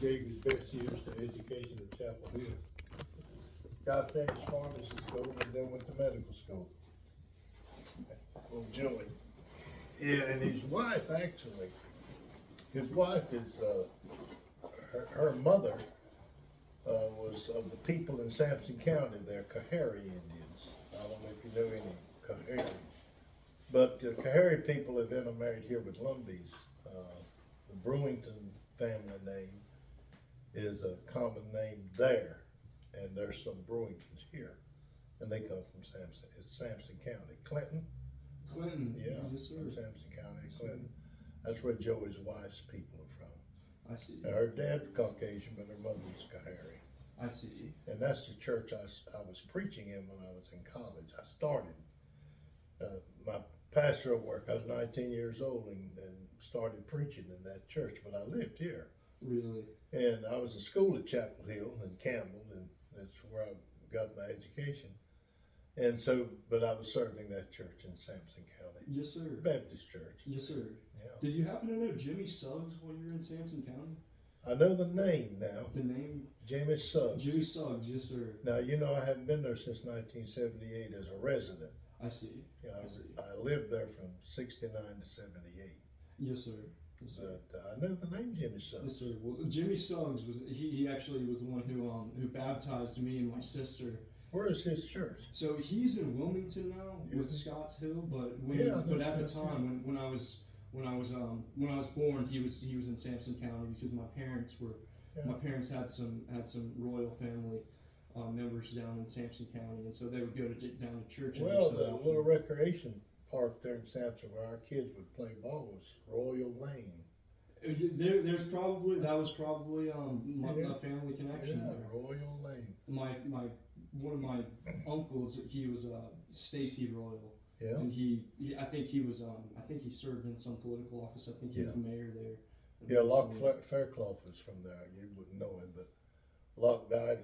gave his best years to education at Chapel Hill. Guy finished pharmacy school and then went to medical school. Well, Julie. Yeah, and his wife actually, his wife is, her mother, was of the people in Sampson County, they're Coharie Indians. I don't know if you know any Coharie. But the Coharie people have intermarried here with Lumbees. The Brewington family name is a common name there, and there's some Brewingtons here, and they come from Sampson. It's Sampson County. Clinton? Clinton. Yeah, Yes, sir. from Sampson County, Clinton. That's where Joey's wife's people are from. I see. And her dad's Caucasian, but her mother was Coharie. I see. And that's the church I was preaching in when I was in college. I started my pastoral work. I was 19 years old and started preaching in that church, but I lived here. Really? And I was in school at Chapel Hill in Campbell, and that's where I got my education. And so, but I was serving that church in Sampson County. Yes, sir. Baptist church. Yes, sir. Yeah. Did you happen to know Jimmy Suggs while you were in Sampson County? I know the name now. The name? Jimmy Suggs. Jimmy Suggs, yes, sir. Now, you know, I haven't been there since 1978 as a resident. I see. Yeah, I see. I lived there from 69 to 78. Yes, sir. Yes, sir. But I know the name Jimmy Suggs. Yes, sir. Well, Jimmy Suggs was he actually was the one who baptized me and my sister. Where is his church? So he's in Wilmington now with Mhm. Scotts Hill, but Yeah, at the that's time when I was born, he was in Sampson County because my parents had some royal family members down in Sampson County, and so they would go down to church. every Well, so the often. little recreation park there in Sampson where our kids would play ball was Royal Lane. There's probably that was probably my family connection Yeah, there. Royal Lane. My one of my uncles, he was Stacy Royal. Yeah. And I think he served in some political office. I think he was mayor there. Yeah, Locke Fairclough was from there. You wouldn't know him, but Locke died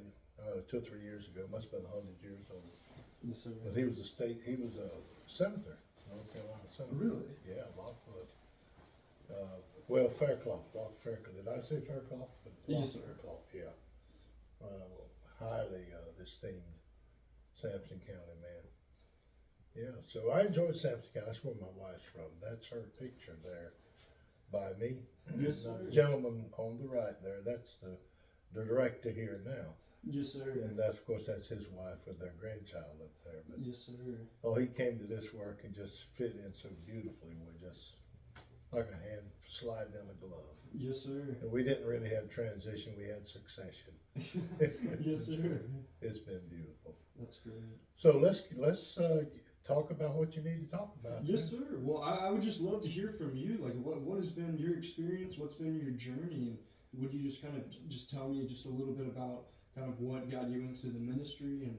2 or 3 years ago. Must have been 100 years old. Yes, sir. But he was a senator, North Carolina senator. Really? Yeah, Locke was. Well, Fairclough, Locke Fairclough. Did I say Fairclough? Yes, sir. Fairclough, yeah. Highly esteemed Sampson County man. Yeah, so I enjoyed Sampson County. That's where my wife's from. That's her picture there by me. Yes, Now, sir. the gentleman on the right there, that's the director here now. Yes, sir. And that's, of course, that's his wife with their grandchild up there. But, Yes, sir. oh, he came to this work and just fit in so beautifully. We're just like a hand sliding in a glove. Yes, sir. And we didn't really have transition, we had succession. Yes, sir. It's been beautiful. That's great. So let's talk about what you need to talk about. Yes, sir. Well, I would just love to hear from you. Like, what has been your experience? What's been your journey? And would you just kind of just tell me just a little bit about kind of what got you into the ministry and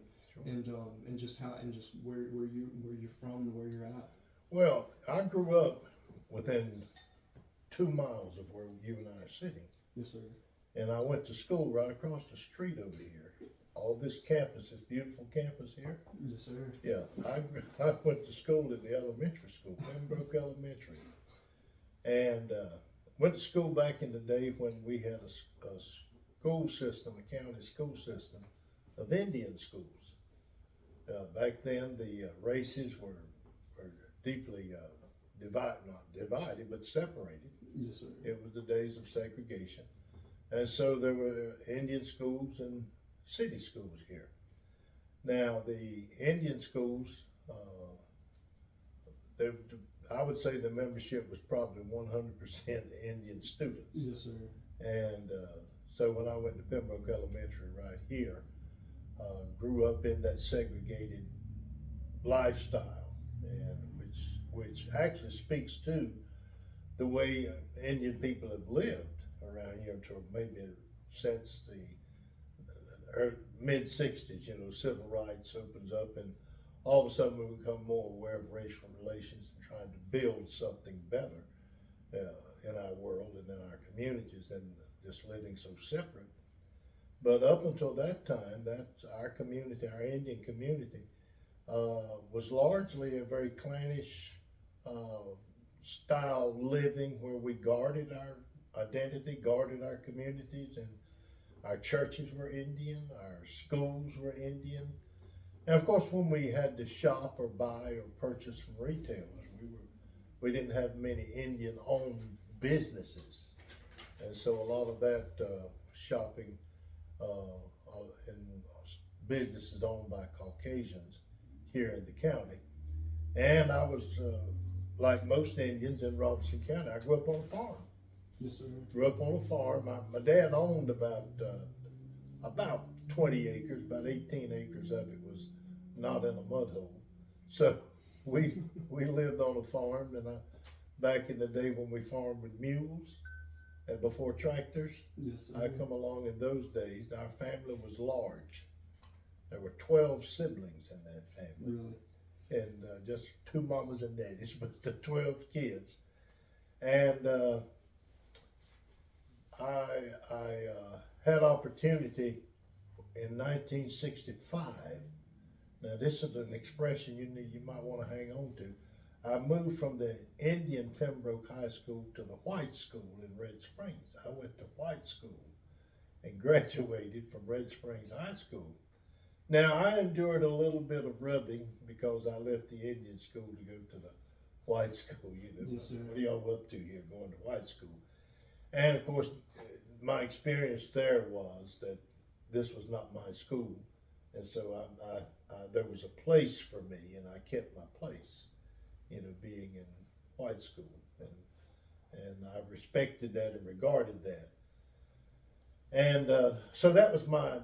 Sure. and just how and just where you're from and where you're at? Well, I grew up within 2 miles of where you and I are sitting. Yes, sir. And I went to school right across the street over here. All this campus, this beautiful campus here. Yes, sir. Yeah, I went to school at the elementary school, Pembroke Elementary. And went to school back in the day when we had a school system, a county school system of Indian schools. Back then, the races were deeply not divided, but separated. Yes, sir. It was the days of segregation. And so there were Indian schools and city schools here. Now, the Indian schools, I would say the membership was probably 100% Indian students. Yes, sir. And so when I went to Pembroke Elementary right here, grew up in that segregated lifestyle, and which actually speaks to the way Indian people have lived around here until maybe since the mid-60s, civil rights opens up, and all of a sudden we become more aware of racial relations and trying to build something better in our world and in our communities than just living so separate. But up until that time, that's our community, our Indian community, was largely a very clannish style living where we guarded our identity, guarded our communities, and our churches were Indian, our schools were Indian. And of course, when we had to shop or buy or purchase from retailers, we didn't have many Indian-owned businesses, and so a lot of that shopping and businesses owned by Caucasians here in the county. And I was like most Indians in Robeson County. I grew up on a farm. Yes, sir. Grew up on a farm. My dad owned about 20 acres. About 18 acres of it was not in a mud hole. So we lived on a farm, and back in the day when we farmed with mules and before tractors, Yes, sir. I come along in those days. Our family was large. There were 12 siblings in that family. Really? And just two mamas and daddies, but the 12 kids. And I had opportunity in 1965. Now this is an expression you might want to hang on to. I moved from the Indian Pembroke High School to the white school in Red Springs. I went to white school and graduated from Red Springs High School. Now I endured a little bit of rubbing because I left the Indian school to go to the white school. Yes, sir. What are y'all up to here going to white school? And of course, my experience there was that this was not my school. And so there was a place for me, and I kept my place, being in white school. And I respected that and regarded that. And so that was my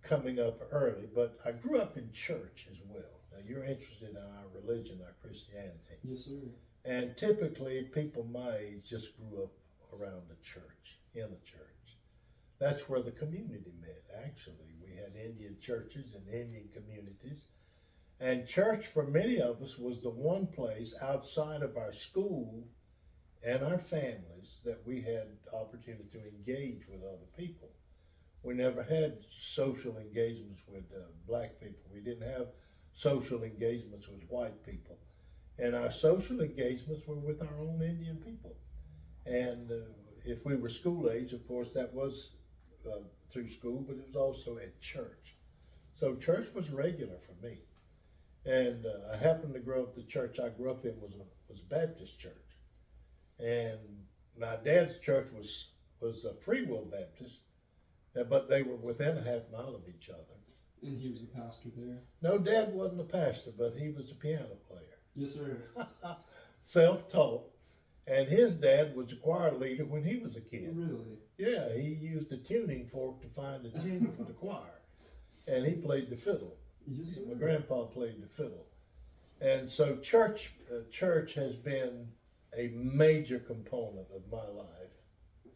coming up early, but I grew up in church as well. Now you're interested in our religion, our Christianity. Yes, sir. And typically people my age just grew up around the church, in the church. That's where the community met, actually. We had Indian churches and Indian communities. And church for many of us was the one place outside of our school and our families that we had opportunity to engage with other people. We never had social engagements with black people. We didn't have social engagements with white people. And our social engagements were with our own Indian people. And if we were school age, of course, that was through school, but it was also at church. So church was regular for me. And I happened to grow up, the church I grew up in was a Baptist church. And my dad's church was a Free Will Baptist, but they were within a half mile of each other. And he was the pastor there? No, Dad wasn't a pastor, but he was a piano player. Yes, sir. Self-taught. And his dad was a choir leader when he was a kid. Really? Yeah, he used a tuning fork to find a tune for the choir. And he played the fiddle. Yes, sir. My grandpa played the fiddle. And so church has been a major component of my life,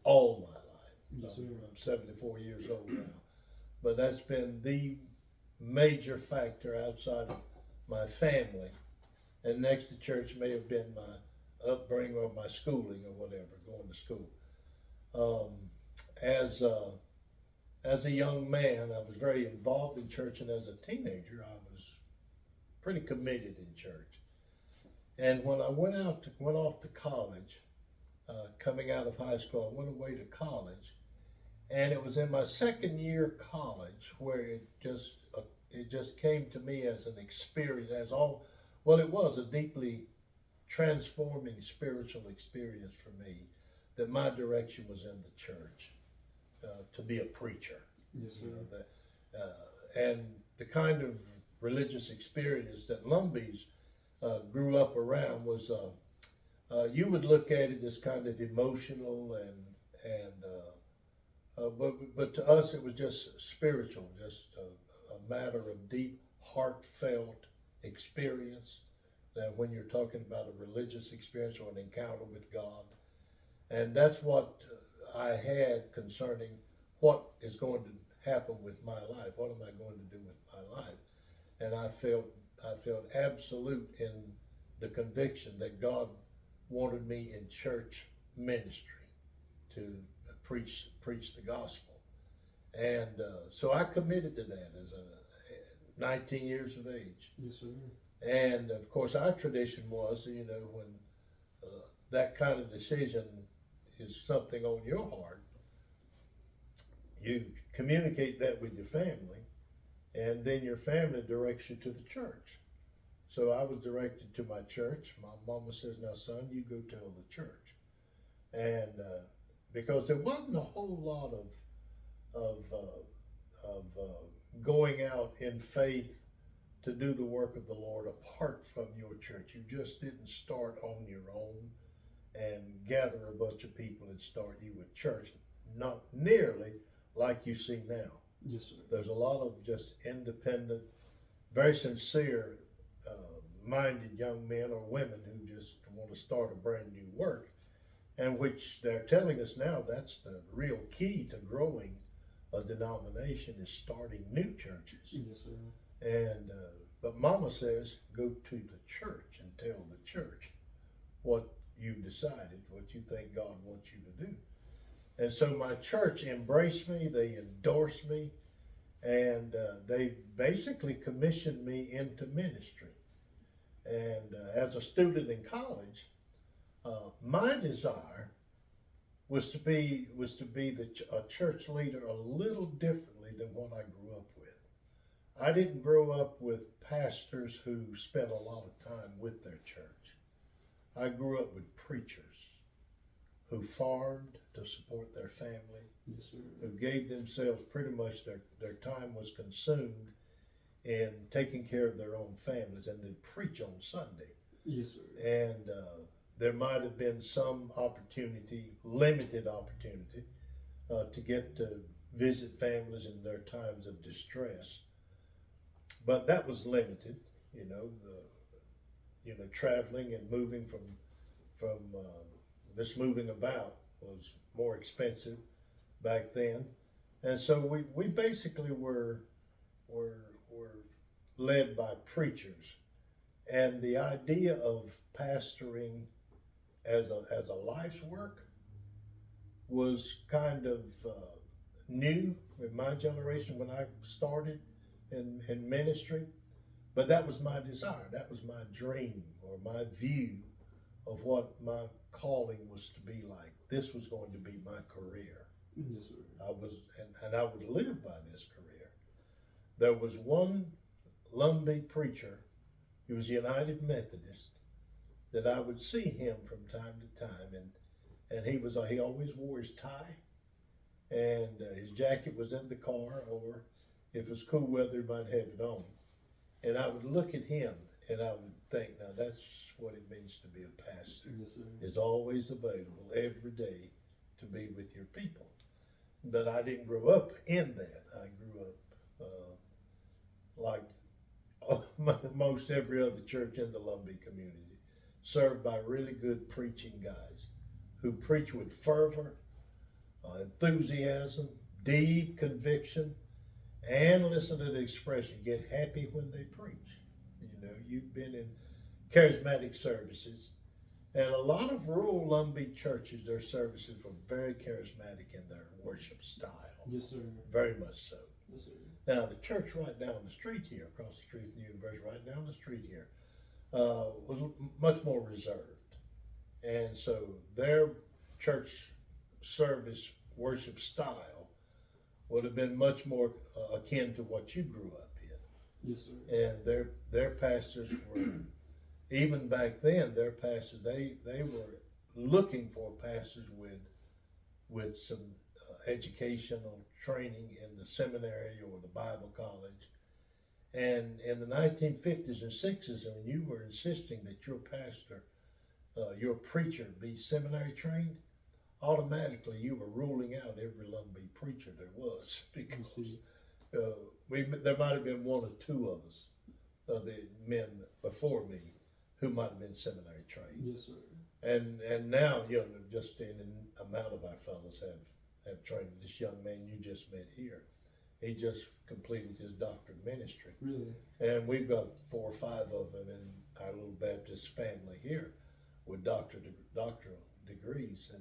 all my life. Yes, sir. I'm 74 years old now. But that's been the major factor outside of my family. And next to church may have been my upbringing or my schooling or whatever, going to school. As a young man, I was very involved in church, and as a teenager, I was pretty committed in church. And when I went off to college, coming out of high school, I went away to college, and it was in my second year of college where it just came to me as an experience, it was a deeply transforming spiritual experience for me, that my direction was in the church, to be a preacher. Yes, sir. And the kind of religious experience that Lumbees grew up around was, you would look at it as kind of emotional but to us it was just spiritual, just a matter of deep, heartfelt experience. That when you're talking about a religious experience or an encounter with God, and that's what I had concerning what is going to happen with my life. What am I going to do with my life? And I felt absolute in the conviction that God wanted me in church ministry to preach the gospel. And so I committed to that as 19 years of age. Yes, sir. And of course our tradition was, when that kind of decision is something on your heart, you communicate that with your family, and then your family directs you to the church. So I was directed to my church. My mama says, "Now, son, you go tell the church." And because there wasn't a whole lot of going out in faith to do the work of the Lord apart from your church. You just didn't start on your own and gather a bunch of people and start you a church. Not nearly like you see now. Yes, sir. There's a lot of just independent, very sincere minded young men or women who just want to start a brand new work, and which they're telling us now that's the real key to growing a denomination, is starting new churches. Yes, sir. And but Mama says, go to the church and tell the church what you've decided, what you think God wants you to do. And so my church embraced me, they endorsed me, and they basically commissioned me into ministry. And as a student in college, my desire was to be a church leader a little differently than what I grew up with. I didn't grow up with pastors who spent a lot of time with their church. I grew up with preachers who farmed to support their family, yes, sir. who gave themselves pretty much their time was consumed in taking care of their own families, and they'd preach on Sunday. Yes, sir. And there might have been some opportunity, limited opportunity, to get to visit families in their times of distress. But that was limited, traveling and moving from this moving about was more expensive back then. And so we basically were led by preachers. And the idea of pastoring as a life's work was kind of new in my generation when I started in ministry. But that was my desire. That was my dream, or my view of what my calling was to be like. This was going to be my career. Yes, sir. And I would live by this career. There was one Lumbee preacher, he was United Methodist, that I would see him from time to time, and he always wore his tie, and his jacket was in the car, or if it was cool weather, he might have it on. And I would look at him, and I would think, now that's what it means to be a pastor. Yes, sir. Is always available every day to be with your people. But I didn't grow up in that. I grew up like most every other church in the Lumbee community, served by really good preaching guys who preach with fervor, enthusiasm, deep conviction, and listen to the expression, get happy when they preach. You've been in charismatic services, and a lot of rural Lumbee churches, their services were very charismatic in their worship style. Yes, sir. Very much so. Yes, sir. Now, the church right down the street here, across the street from the university, right down the street here, was much more reserved. And so their church service worship style would have been much more akin to what you grew up in. Yes, sir. And their pastors were, even back then, their pastors, they were looking for pastors with some educational training in the seminary or the Bible college. And in the 1950s and 60s, when you were insisting that your pastor, your preacher be seminary trained, automatically you were ruling out every Lumbee preacher there was, because there might have been one or two of us, the men before me, who might have been seminary trained. Yes, sir. And now, just an amount of our fellows have trained. This young man you just met here, he just completed his doctorate in ministry. Really? And we've got 4 or 5 of them in our little Baptist family here with doctoral degrees.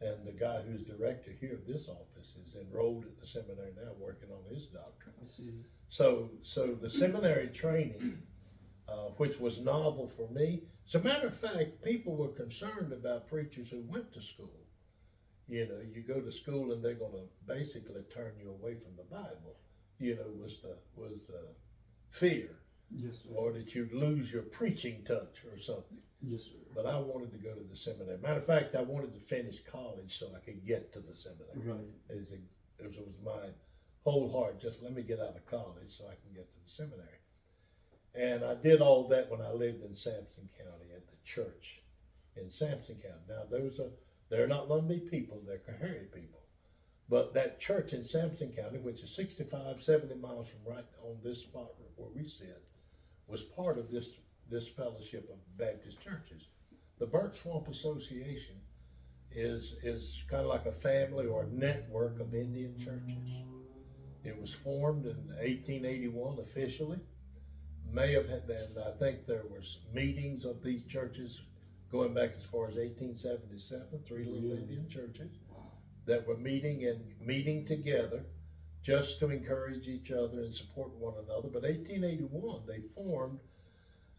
And the guy who's director here of this office is enrolled at the seminary now, working on his doctorate. I see. So the seminary training, which was novel for me. As a matter of fact, people were concerned about preachers who went to school. you know, you go to school and they're going to basically turn you away from the Bible. You know, was the fear, Yes, sir. or that you'd lose your preaching touch or something. Yes, sir. But I wanted to go to the seminary. Matter of fact, I wanted to finish college so I could get to the seminary. Right. It was my whole heart. Just let me get out of college so I can get to the seminary. And I did all that when I lived in Sampson County at the church in Sampson County. Now they're not Lumbee people, they're Coharie people. But that church in Sampson County, which is 65, 70 miles from right on this spot where we sit, was part of this fellowship of Baptist churches. The Burnt Swamp Association is kind of like a family or a network of Indian churches. It was formed in 1881 officially. May have had, and I think there was meetings of these churches going back as far as 1877, three little Indian churches that were meeting together just to encourage each other and support one another. But 1881, they formed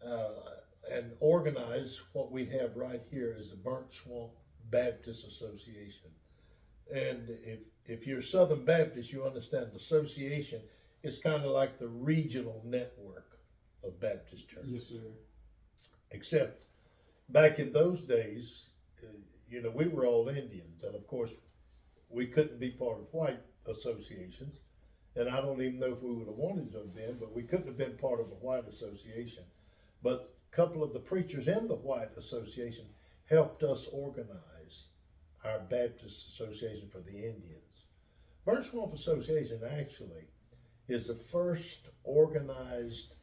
and organized what we have right here as the Burnt Swamp Baptist Association. And if you're Southern Baptist, you understand the association is kind of like the regional network of Baptist churches. Yes, sir. Except back in those days, you know, we were all Indians, and of course, we couldn't be part of white associations. And I don't even know if we would have wanted to have been, but we couldn't have been part of a white association. But a couple of the preachers in the white association helped us organize our Baptist Association for the Indians. Burnt Swamp Association actually is the first organized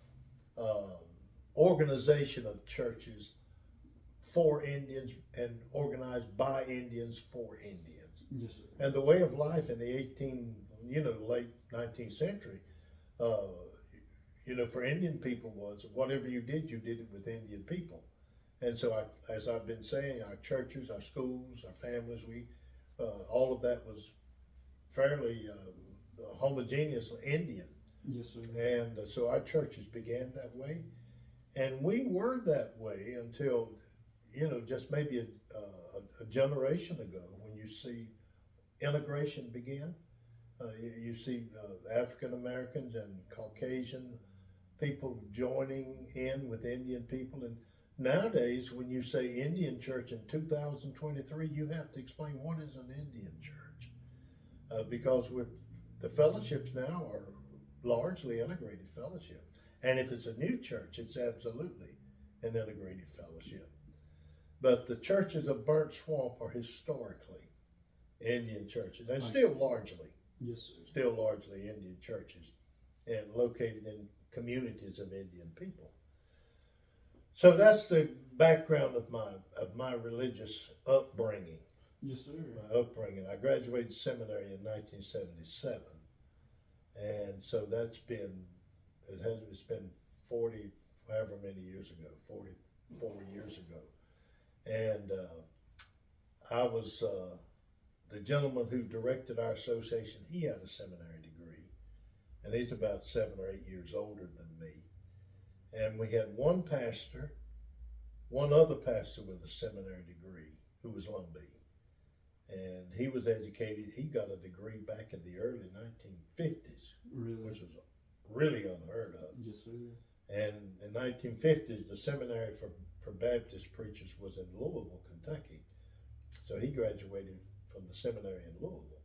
organization of churches for Indians and organized by Indians for Indians. Yes, sir. And the way of life in the late 19th century, for Indian people was whatever you did it with Indian people. And so, as I've been saying, our churches, our schools, our families, all of that was fairly homogeneous Indian. Yes, sir. And so our churches began that way. And we were that way until, just maybe a generation ago, when you see integration begin. You see African Americans and Caucasian people joining in with Indian people. And nowadays, when you say Indian church in 2023, you have to explain what is an Indian church. Because the fellowships now are largely integrated fellowship. And if it's a new church, it's absolutely an integrated fellowship. But the churches of Burnt Swamp are historically Indian churches. They're still largely. Yes, sir. Still largely Indian churches and located in communities of Indian people. So that's the background of my religious upbringing. Yes, sir. My upbringing. I graduated seminary in 1977. And so it's been 40, however many years ago, 44 years ago. And I was, the gentleman who directed our association, he had a seminary degree. And he's about 7 or 8 years older than me. And we had one other pastor with a seminary degree who was Lumbee. And he was educated, he got a degree back in the early 1950s. Really? Which was really unheard of. Yes, sir. And in the 1950s, the seminary for Baptist preachers was in Louisville, Kentucky. So he graduated from the seminary in Louisville.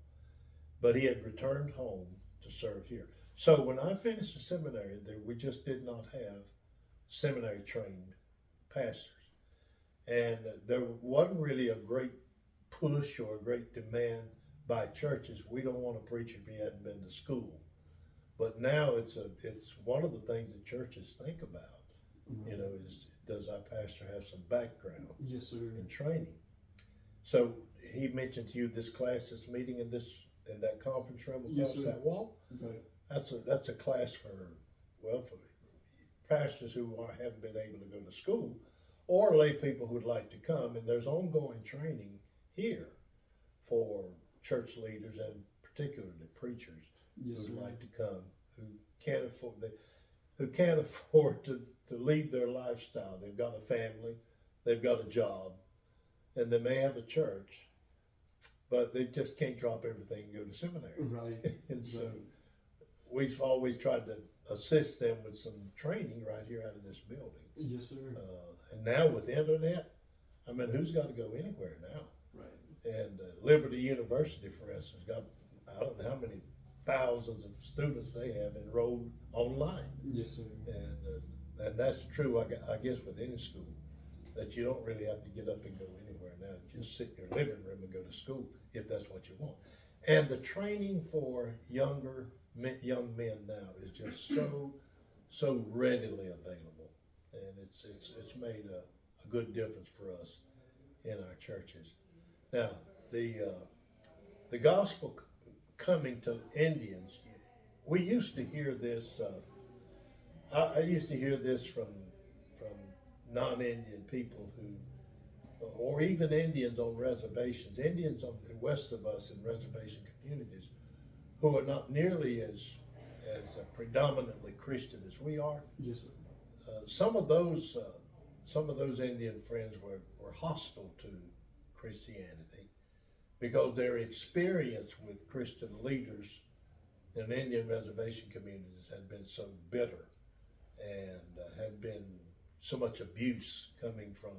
But he had returned home to serve here. So when I finished the seminary, we just did not have seminary trained pastors. And there wasn't really a great push or a great demand by churches. We don't want to preach if you hadn't been to school. But now it's one of the things that churches think about, is does our pastor have some background yes, sir. in training? So he mentioned to you this class that's meeting in that conference room across that wall. Okay. That's a class for pastors who haven't been able to go to school, or lay people who would like to come. And there's ongoing training here for church leaders and particularly preachers who'd like to come, who can't afford to lead their lifestyle. They've got a family, they've got a job, and they may have a church, but they just can't drop everything and go to seminary. Right. And so Right. we've always tried to assist them with some training right here out of this building. Yes, sir. And now with the internet, I mean, who's got to go anywhere now? Right. And Liberty University, for instance, got I don't know how many thousands of students they have enrolled online. Yes, sir. And that's true, I guess, with any school, that you don't really have to get up and go anywhere now. Just sit in your living room and go to school if that's what you want. And the training for young men now is just so readily available, and it's made a good difference for us in our churches. Now the gospel coming to Indians, we used to hear this. I used to hear this from non-Indian people or even Indians on reservations, Indians west of us in reservation communities, who are not nearly as predominantly Christian as we are. Yes, sir. Some of those Indian friends were hostile to Christianity because their experience with Christian leaders in Indian reservation communities had been so bitter, and had been so much abuse coming from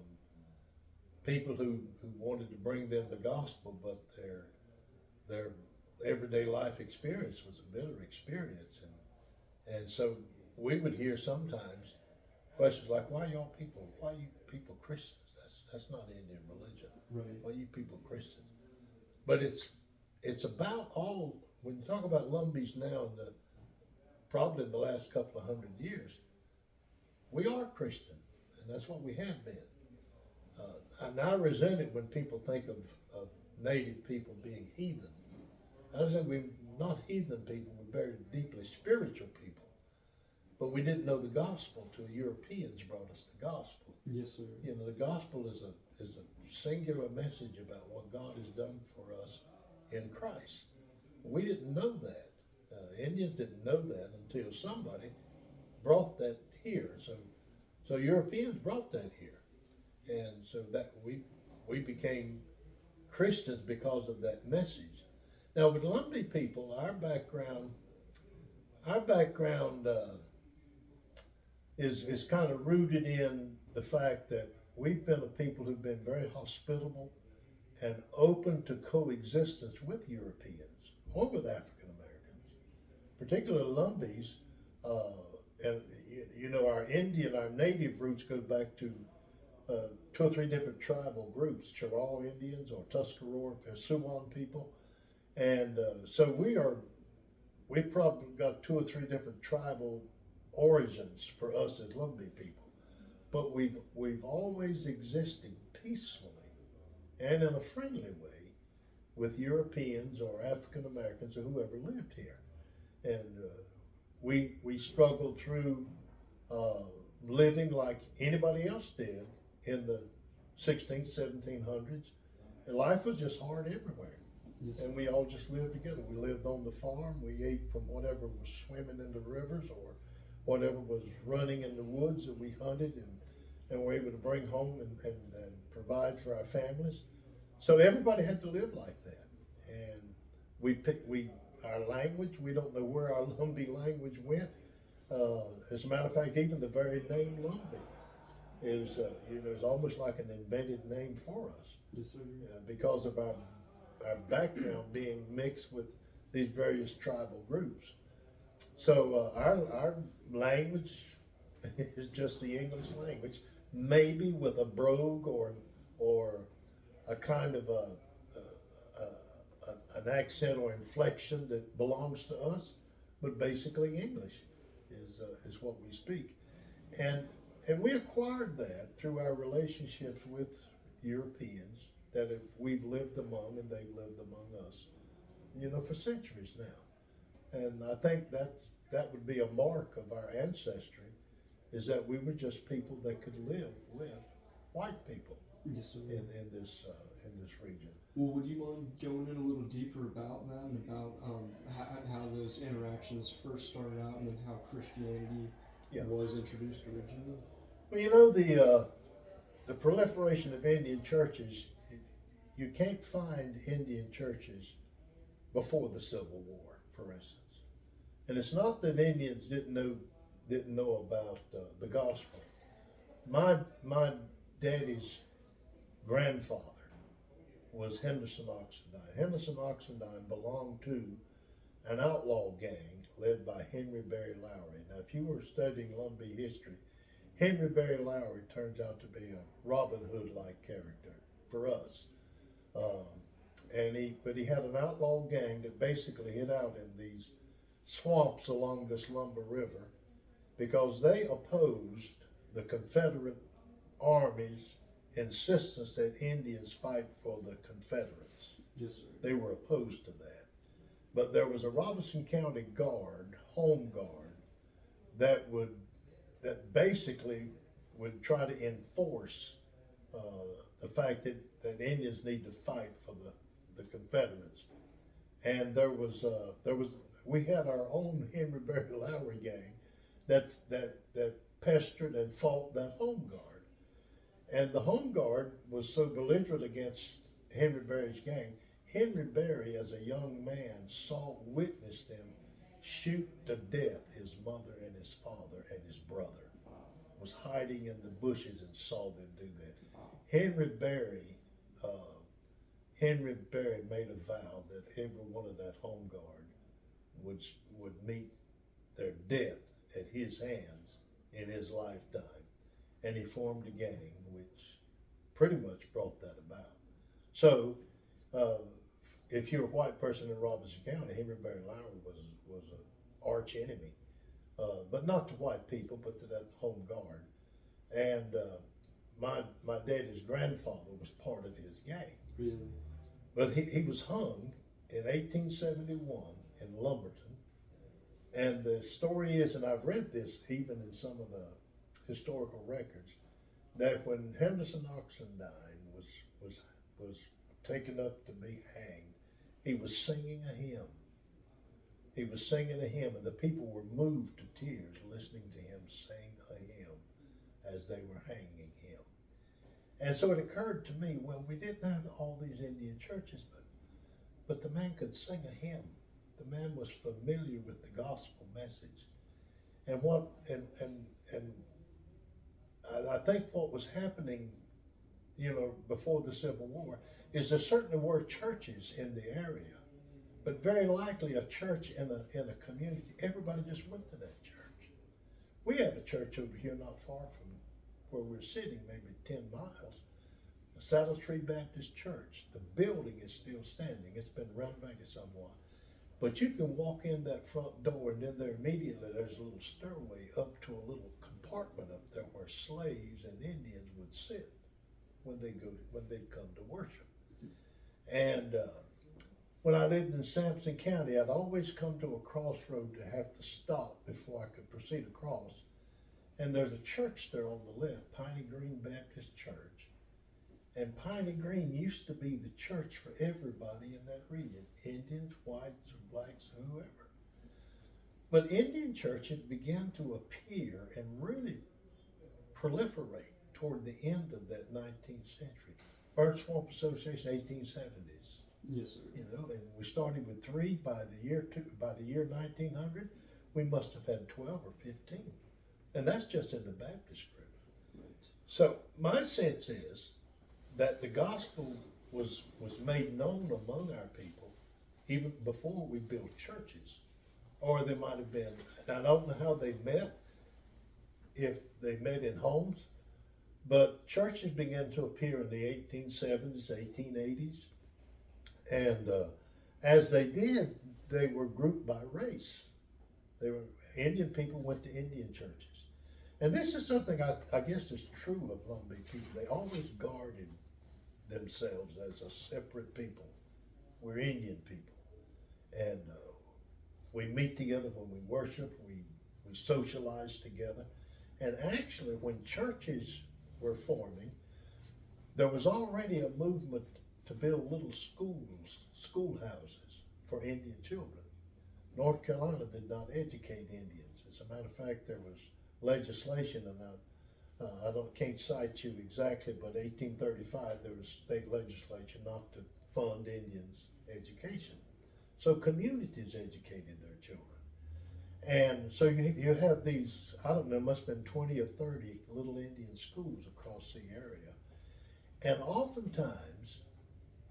people who wanted to bring them the gospel, but their everyday life experience was a bitter experience, and so we would hear sometimes questions like, why are you people Christians? That's not Indian religion. Right. Why are you people Christians? But it's about all, when you talk about Lumbees now, probably in the last couple of 100 years, we are Christian, and that's what we have been. And I resent it when people think of native people being heathen. I said we're not heathen people, we're very deeply spiritual people. But we didn't know the gospel till Europeans brought us the gospel. Yes, sir. You know, the gospel is a singular message about what God has done for us in Christ. We didn't know that. Indians didn't know that until somebody brought that here. So Europeans brought that here, and so that we became Christians because of that message. Now with Lumbee people, our background is kind of rooted in the fact that we've been a people who've been very hospitable and open to coexistence with Europeans or with African Americans, particularly Lumbees. And you know, our native roots go back to 2 or 3 different tribal groups: Cheraw Indians or Tuscarora, Siouan people, and so we've probably got 2 or 3 different tribal origins for us as Lumbee people, but we've always existed peacefully and in a friendly way with Europeans or African Americans or whoever lived here, and we struggled through living like anybody else did in the 16th, 1700s, and life was just hard everywhere. Yes. And we all just lived together. We lived on the farm. We ate from whatever was swimming in the rivers or whatever was running in the woods that we hunted and were able to bring home and provide for our families. So everybody had to live like that. And our language, we don't know where our Lumbee language went. As a matter of fact, even the very name Lumbee is almost like an invented name for us. Yes, sir. Because of our background being mixed with these various tribal groups. So our language is just the English language, maybe with a brogue or a kind of an accent or inflection that belongs to us, but basically English is what we speak, and we acquired that through our relationships with Europeans that we've lived among and they've lived among us, for centuries now. And I think that would be a mark of our ancestry, is that we were just people that could live with white people. Yes, sir. in this region. Well, would you mind going in a little deeper about that and about how those interactions first started out and then how Christianity was introduced originally? Well, the proliferation of Indian churches, you can't find Indian churches before the Civil War, for instance. And it's not that Indians didn't know about the gospel. My daddy's grandfather was Henderson Oxendine. Henderson Oxendine belonged to an outlaw gang led by Henry Berry Lowry. Now, if you were studying Lumbee history, Henry Berry Lowry turns out to be a Robin Hood-like character for us. But he had an outlaw gang that basically hid out in these swamps along this Lumber River because they opposed the Confederate Army's insistence that Indians fight for the Confederates. Yes, sir. They were opposed to that. But there was a Robeson County guard, home guard, that basically would try to enforce the fact that Indians need to fight for the Confederates. And we had our own Henry Berry Lowry gang that pestered and fought that home guard. And the home guard was so belligerent against Henry Berry's gang. Henry Berry, as a young man, witnessed them shoot to death his mother and his father and his brother. Was hiding in the bushes and saw them do that. Henry Berry made a vow that every one of that home guard would meet their death at his hands in his lifetime. And he formed a gang which pretty much brought that about. So, if you're a white person in Robeson County, Henry Berry Lowry was an arch enemy, but not to white people, but to that home guard. And my daddy's grandfather was part of his gang. Really? But he was hung in 1871 in Lumberton. And the story is, and I've read this even in some of the historical records, that when Henderson Oxendine was taken up to be hanged, he was singing a hymn. He was singing a hymn, and the people were moved to tears listening to him sing a hymn as they were hanging him. And so it occurred to me, well, we didn't have all these Indian churches, but the man could sing a hymn. The man was familiar with the gospel message. And I think what was happening, before the Civil War, is there certainly were churches in the area, but very likely a church in a community. Everybody just went to that church. We have a church over here not far from where we're sitting, maybe 10 miles, the Saddle Tree Baptist Church. The building is still standing. It's been renovated somewhat. But you can walk in that front door, and then immediately there's a little stairway up to a little compartment up there where slaves and Indians would sit when they'd come to worship. And when I lived in Sampson County, I'd always come to a crossroad to have to stop before I could proceed across. And there's a church there on the left, Piney Green Baptist Church. And Piney Green used to be the church for everybody in that region, Indians, whites, or blacks, whoever. But Indian churches began to appear and really proliferate toward the end of that 19th century. Burnt Swamp Association, 1870s. Yes, sir. And we started with 3 by the year 1900. We must have had 12 or 15. And that's just in the Baptist group. Right. So my sense is that the gospel was made known among our people even before we built churches. Or there might have been, I don't know how they met, if they met in homes, but churches began to appear in the 1870s, 1880s. And as they did, they were grouped by race. Indian people went to Indian churches. And this is something I guess is true of Lumbee people. They always guarded themselves as a separate people. We're Indian people. And we meet together when we worship, we socialize together. And actually, when churches were forming, there was already a movement to build little schoolhouses for Indian children. North Carolina did not educate Indians. As a matter of fact, there was legislation, and Can't cite you exactly, but 1835, there was state legislature not to fund Indians' education. So communities educated their children. And so you have these, I don't know, must have been 20 or 30 little Indian schools across the area. And oftentimes,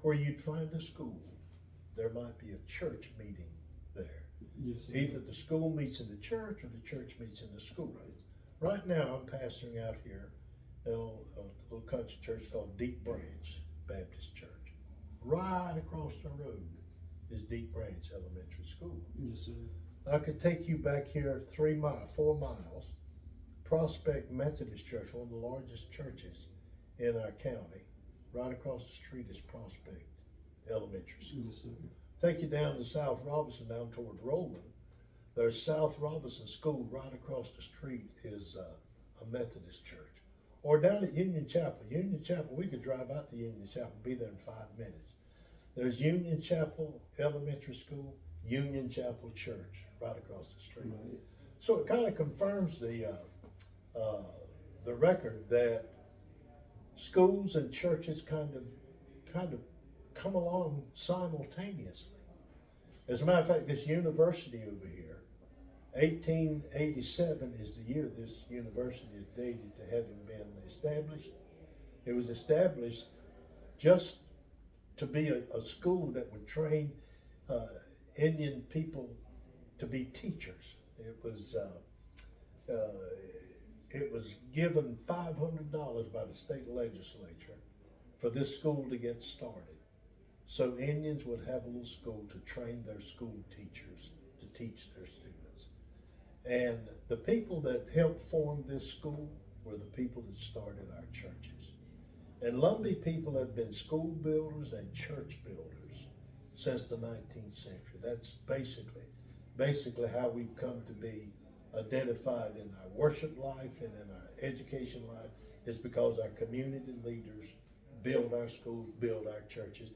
where you'd find a school, there might be a church meeting there. Yes, sir. Either the school meets in the church or the church meets in the school. Right now, I'm pastoring out here in a little country church called Deep Branch Baptist Church. Right across the road is Deep Branch Elementary School. Yes, sir. I could take you back here 4 miles. Prospect Methodist Church, one of the largest churches in our county. Right across the street is Prospect Elementary School. Yes, sir. Take you down to South Robinson, down toward Roland. There's South Robinson School. Right across the street is a Methodist church. Or down at Union Chapel. Union Chapel, we could drive out to Union Chapel, be there in 5 minutes. There's Union Chapel Elementary School, Union Chapel Church, right across the street. Right. So it kind of confirms the record that schools and churches kind of come along simultaneously. As a matter of fact, this university over here, 1887 is the year this university is dated to having been established. It was established just to be a school that would train Indian people to be teachers. It was given $500 by the state legislature for this school to get started. So Indians would have a little school to train their school teachers to teach their students. And the people that helped form this school were the people that started our churches. And Lumbee people have been school builders and church builders since the 19th century. That's basically how we've come to be identified in our worship life and in our education life, is because our community leaders build our schools, build our churches,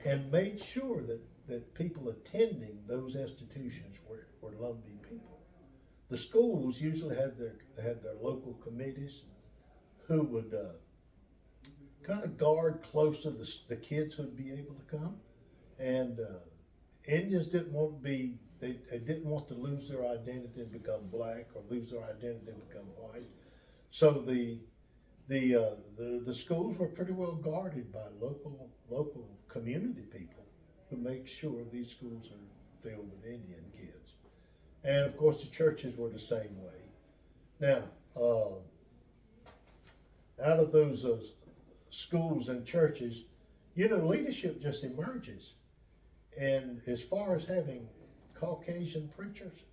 and made sure that people attending those institutions were Lumbee people. The schools usually had their local committees who would kind of guard close to the kids who'd be able to come. And Indians didn't want to be, they didn't want to lose their identity and become black, or lose their identity and become white. So the schools were pretty well guarded by local community people who make sure these schools are filled with Indian kids. And of course the churches were the same way. Now, out of those schools and churches, leadership just emerges. And as far as having Caucasian preachers,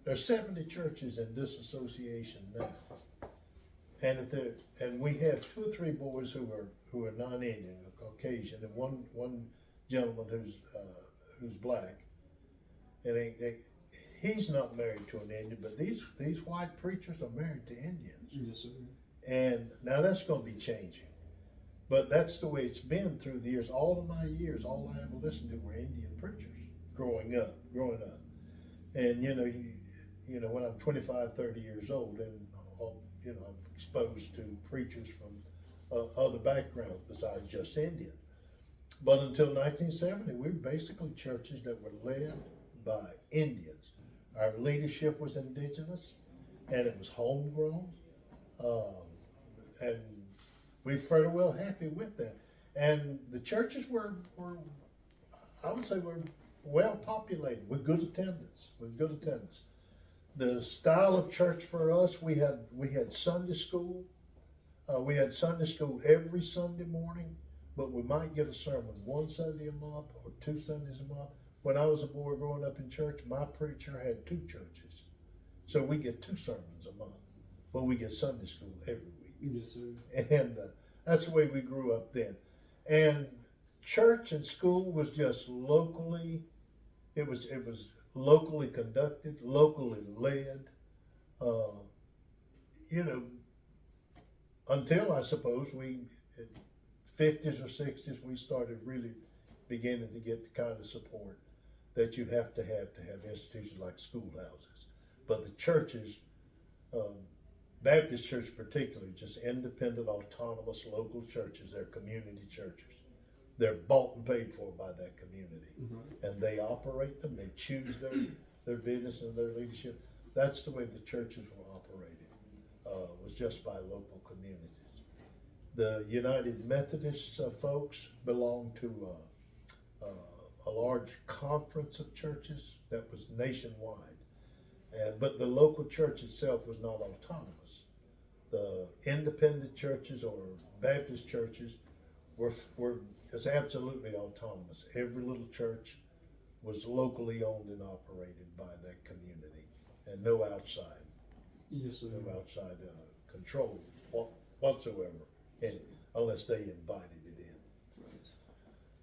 there's 70 churches in this association now. And we have 2 or 3 boys who are non-Indian, or Caucasian, and one gentleman who's black. And he's not married to an Indian, but these white preachers are married to Indians. Yes, sir. And now that's going to be changing. But that's the way it's been through the years. All of my years, all I ever listened to were Indian preachers growing up. And when I'm 25, 30 years old, and I'm exposed to preachers from other backgrounds besides just Indian. But until 1970, we were basically churches that were led by Indians. Our leadership was indigenous, and it was homegrown, and we're fairly well happy with that. And the churches were I would say, were well populated with good attendance. The style of church for us, we had Sunday school. We had Sunday school every Sunday morning, but we might get a sermon one Sunday a month or 2 Sundays a month. When I was a boy growing up in church, my preacher had 2 churches. So we get 2 sermons a month, but we get Sunday school every week. Yes, sir. And that's the way we grew up then. And church and school was just locally, it was locally conducted, locally led, until I suppose in 50s or 60s, we started really beginning to get the kind of support that you have to have institutions like schoolhouses. But the churches Baptist church particularly, just independent, autonomous, local churches. They're community churches. They're bought and paid for by that community. And they operate them, they choose their business and their leadership. That's the way the churches were operated, was just by local communities. The United Methodist folks belong to a large conference of churches that was nationwide. But the local church itself was not autonomous. The independent churches or Baptist churches were absolutely autonomous. Every little church was locally owned and operated by that community, and no outside, Yes, sir. no outside control whatsoever, unless they invited it in. Right.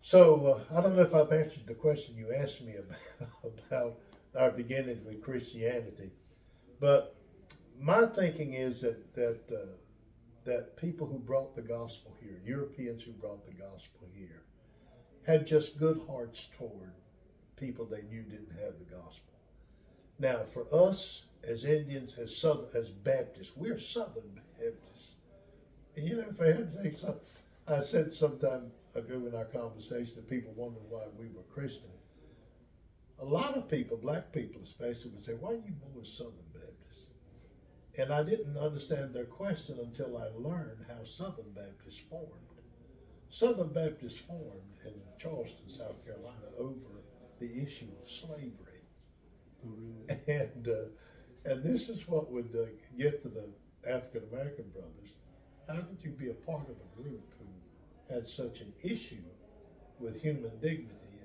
So I don't know if I've answered the question you asked me about our beginnings with Christianity, but my thinking is that people who brought the gospel here, Europeans who brought the gospel here, had just good hearts toward people they knew didn't have the gospel. Now, for us as Indians, as Baptists, we're Southern Baptists. And you know, if I had to say something, I said some time ago in our conversation that people wondered why we were Christian. A lot of people, black people especially, would say, "Why are you boys Southern Baptists?" And I didn't understand their question until I learned how Southern Baptists formed. Southern Baptists formed in Charleston, South Carolina, over the issue of slavery. Oh, really? And this is what would get to the African American brothers. How could you be a part of a group who had such an issue with human dignity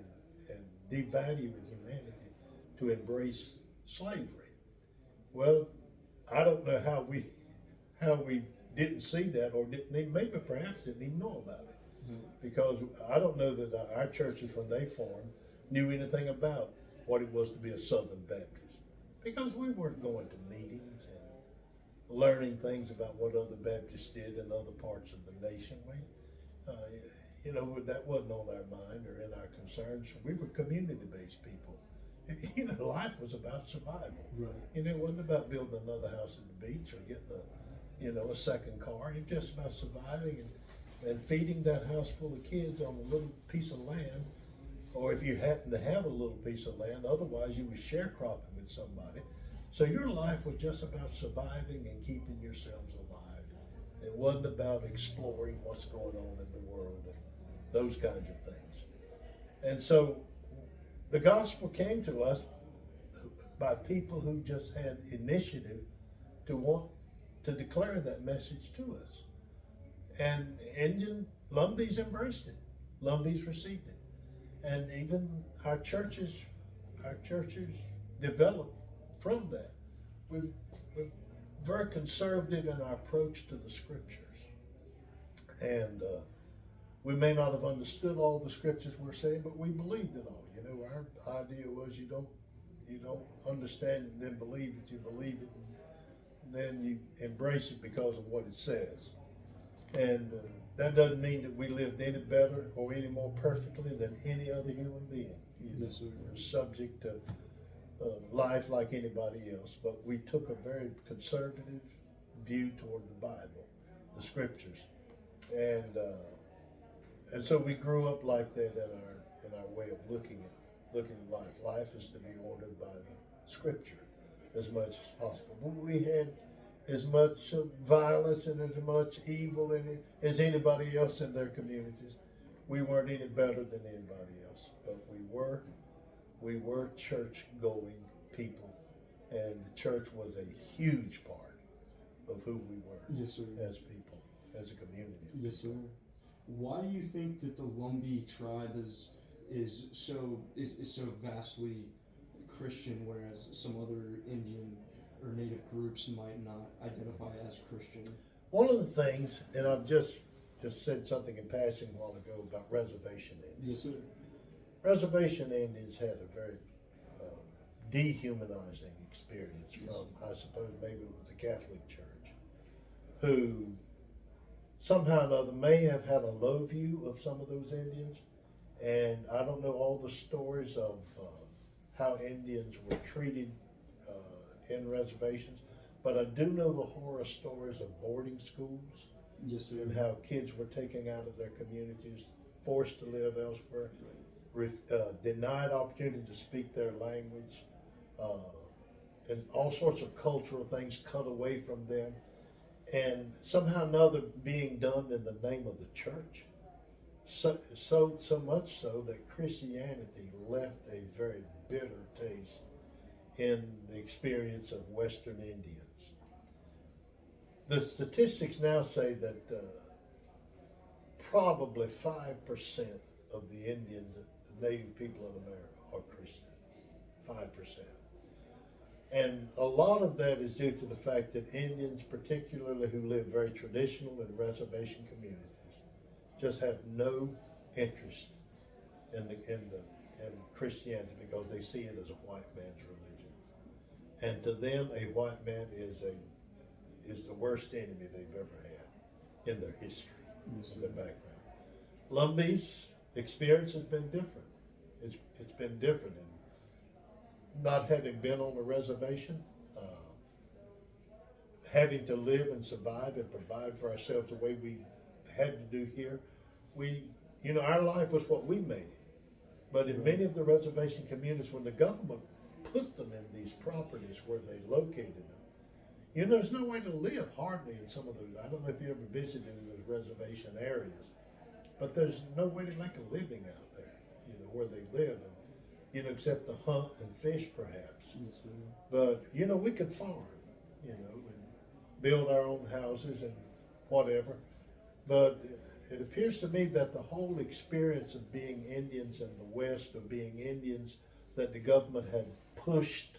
and devaluing humanity to embrace slavery? Well, I don't know how we didn't see that, or maybe perhaps didn't even know about it. Because I don't know that our churches, when they formed, knew anything about what it was to be a Southern Baptist. Because we weren't going to meetings and learning things about what other Baptists did in other parts of the nation. That wasn't on our mind or in our concerns. We were community-based people. Life was about survival. Right. It wasn't about building another house at the beach or getting a second car. It was just about surviving and feeding that house full of kids on a little piece of land, or if you happen to have a little piece of land, otherwise you were sharecropping with somebody. So your life was just about surviving and keeping yourselves alive. It wasn't about exploring what's going on in the world and those kinds of things. And so the gospel came to us by people who just had initiative to want to declare that message to us. And Lumbees embraced it. Lumbees received it. And even our churches developed from that. We're very conservative in our approach to the scriptures. And we may not have understood all the scriptures we're saying, but we believed it all. Our idea was you don't understand it and then believe it, you believe it and then you embrace it because of what it says. And that doesn't mean that we lived any better or any more perfectly than any other human being. Yes, sir. We're subject to life like anybody else, but we took a very conservative view toward the Bible, the scriptures, and so we grew up like that in our way of looking at life. Life is to be ordered by the scripture as much as possible. But we had as much violence and as much evil in it as anybody else in their communities. We weren't any better than anybody else, but we were church-going people, and the church was a huge part of who we were. Yes, sir. As people, as a community. Yes, sir. Why do you think that the Lumbee tribe is so vastly Christian, whereas some other Indian or Native groups might not identify as Christian? One of the things, and I've just said something in passing a while ago about reservation Indians. Yes, sir. Reservation Indians had a very dehumanizing experience from, I suppose, maybe it was the Catholic Church, who somehow or another may have had a low view of some of those Indians. And I don't know all the stories of how Indians were treated in reservations, but I do know the horror stories of boarding schools Yes, sir. and how kids were taken out of their communities, forced to live elsewhere, denied opportunity to speak their language, and all sorts of cultural things cut away from them, and somehow or another being done in the name of the church. So much so that Christianity left a very bitter taste in the experience of Western Indians. The statistics now say that probably 5% of the Indians, the native people in America, are Christian. 5%. And a lot of that is due to the fact that Indians, particularly who live very traditional in reservation communities, just have no interest in Christianity because they see it as a white man's religion. And to them, a white man is the worst enemy they've ever had in their history, in their background. Lumbie's experience has been different. It's been different, and not having been on a reservation, having to live and survive and provide for ourselves the way we had to do here, our life was what we made it. But in many of the reservation communities, when the government put them in these properties where they located them, there's no way to live hardly in some of those. I don't know if you ever visited those reservation areas, but there's no way to make a living out there, where they live, and, except to hunt and fish perhaps. Yes, sir. But, we could farm, and build our own houses and whatever. But it appears to me that the whole experience of being Indians in the West, of being Indians that the government had pushed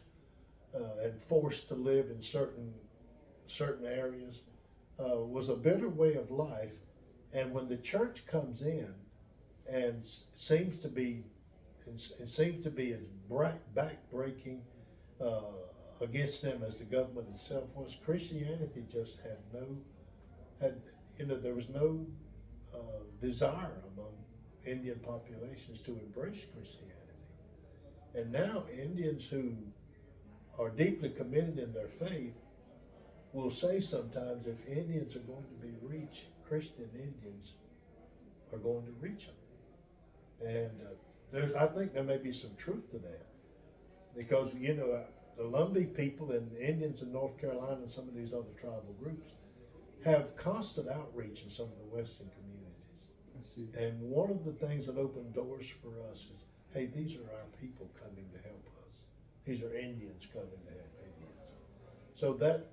and forced to live in certain areas, was a better way of life. And when the church comes in and seems to be as backbreaking against them as the government itself was, Christianity just there was no desire among Indian populations to embrace Christianity. And now Indians who are deeply committed in their faith will say sometimes, if Indians are going to be reached, Christian Indians are going to reach them. And I think there may be some truth to that, because the Lumbee people and the Indians in North Carolina and some of these other tribal groups have constant outreach in some of the Western communities. I see. And one of the things that opened doors for us is, hey, these are our people coming to help us. These are Indians coming to help Indians. So that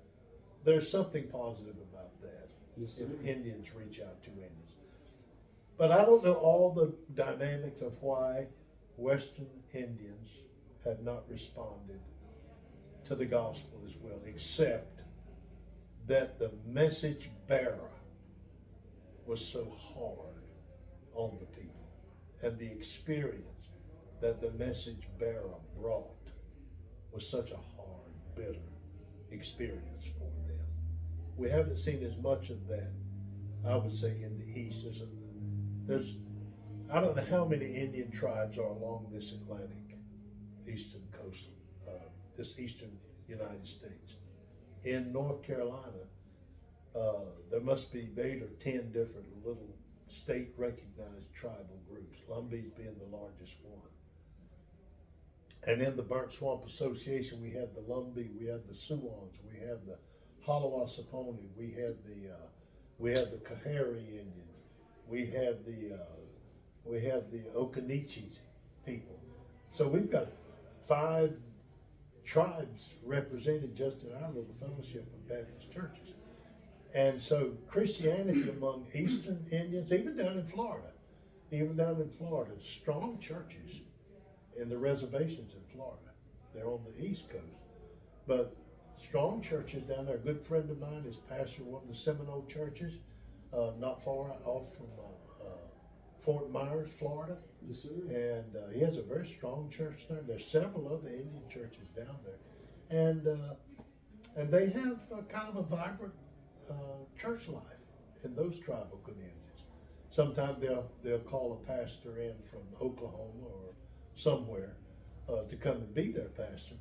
there's something positive about that. Yes, sir. If Indians reach out to Indians. But I don't know all the dynamics of why Western Indians have not responded to the gospel as well, except that the message bearer was so hard on the people, and the experience that the message bearer brought was such a hard, bitter experience for them. We haven't seen as much of that, I would say, in the East. I don't know how many Indian tribes are along this Atlantic eastern coast, this eastern United States. In North Carolina, there must be 8 or 10 different little state-recognized tribal groups, Lumbees being the largest one. And in the Burnt Swamp Association, we have the Lumbee, we have the Suwans, we have the Halawassaponi, we have the Kahari Indians, we have the Occaneechi people. So we've got 5 tribes represented just in our little fellowship of Baptist churches. And so Christianity among Eastern Indians, even down in Florida, strong churches in the reservations in Florida. They're on the East Coast. But strong churches down there. A good friend of mine is pastor of one of the Seminole churches, not far off from Fort Myers, Florida. Yes, sir. And he has a very strong church there. There's several other Indian churches down there. And they have kind of a vibrant church life in those tribal communities. Sometimes they'll call a pastor in from Oklahoma or somewhere to come and be their pastor,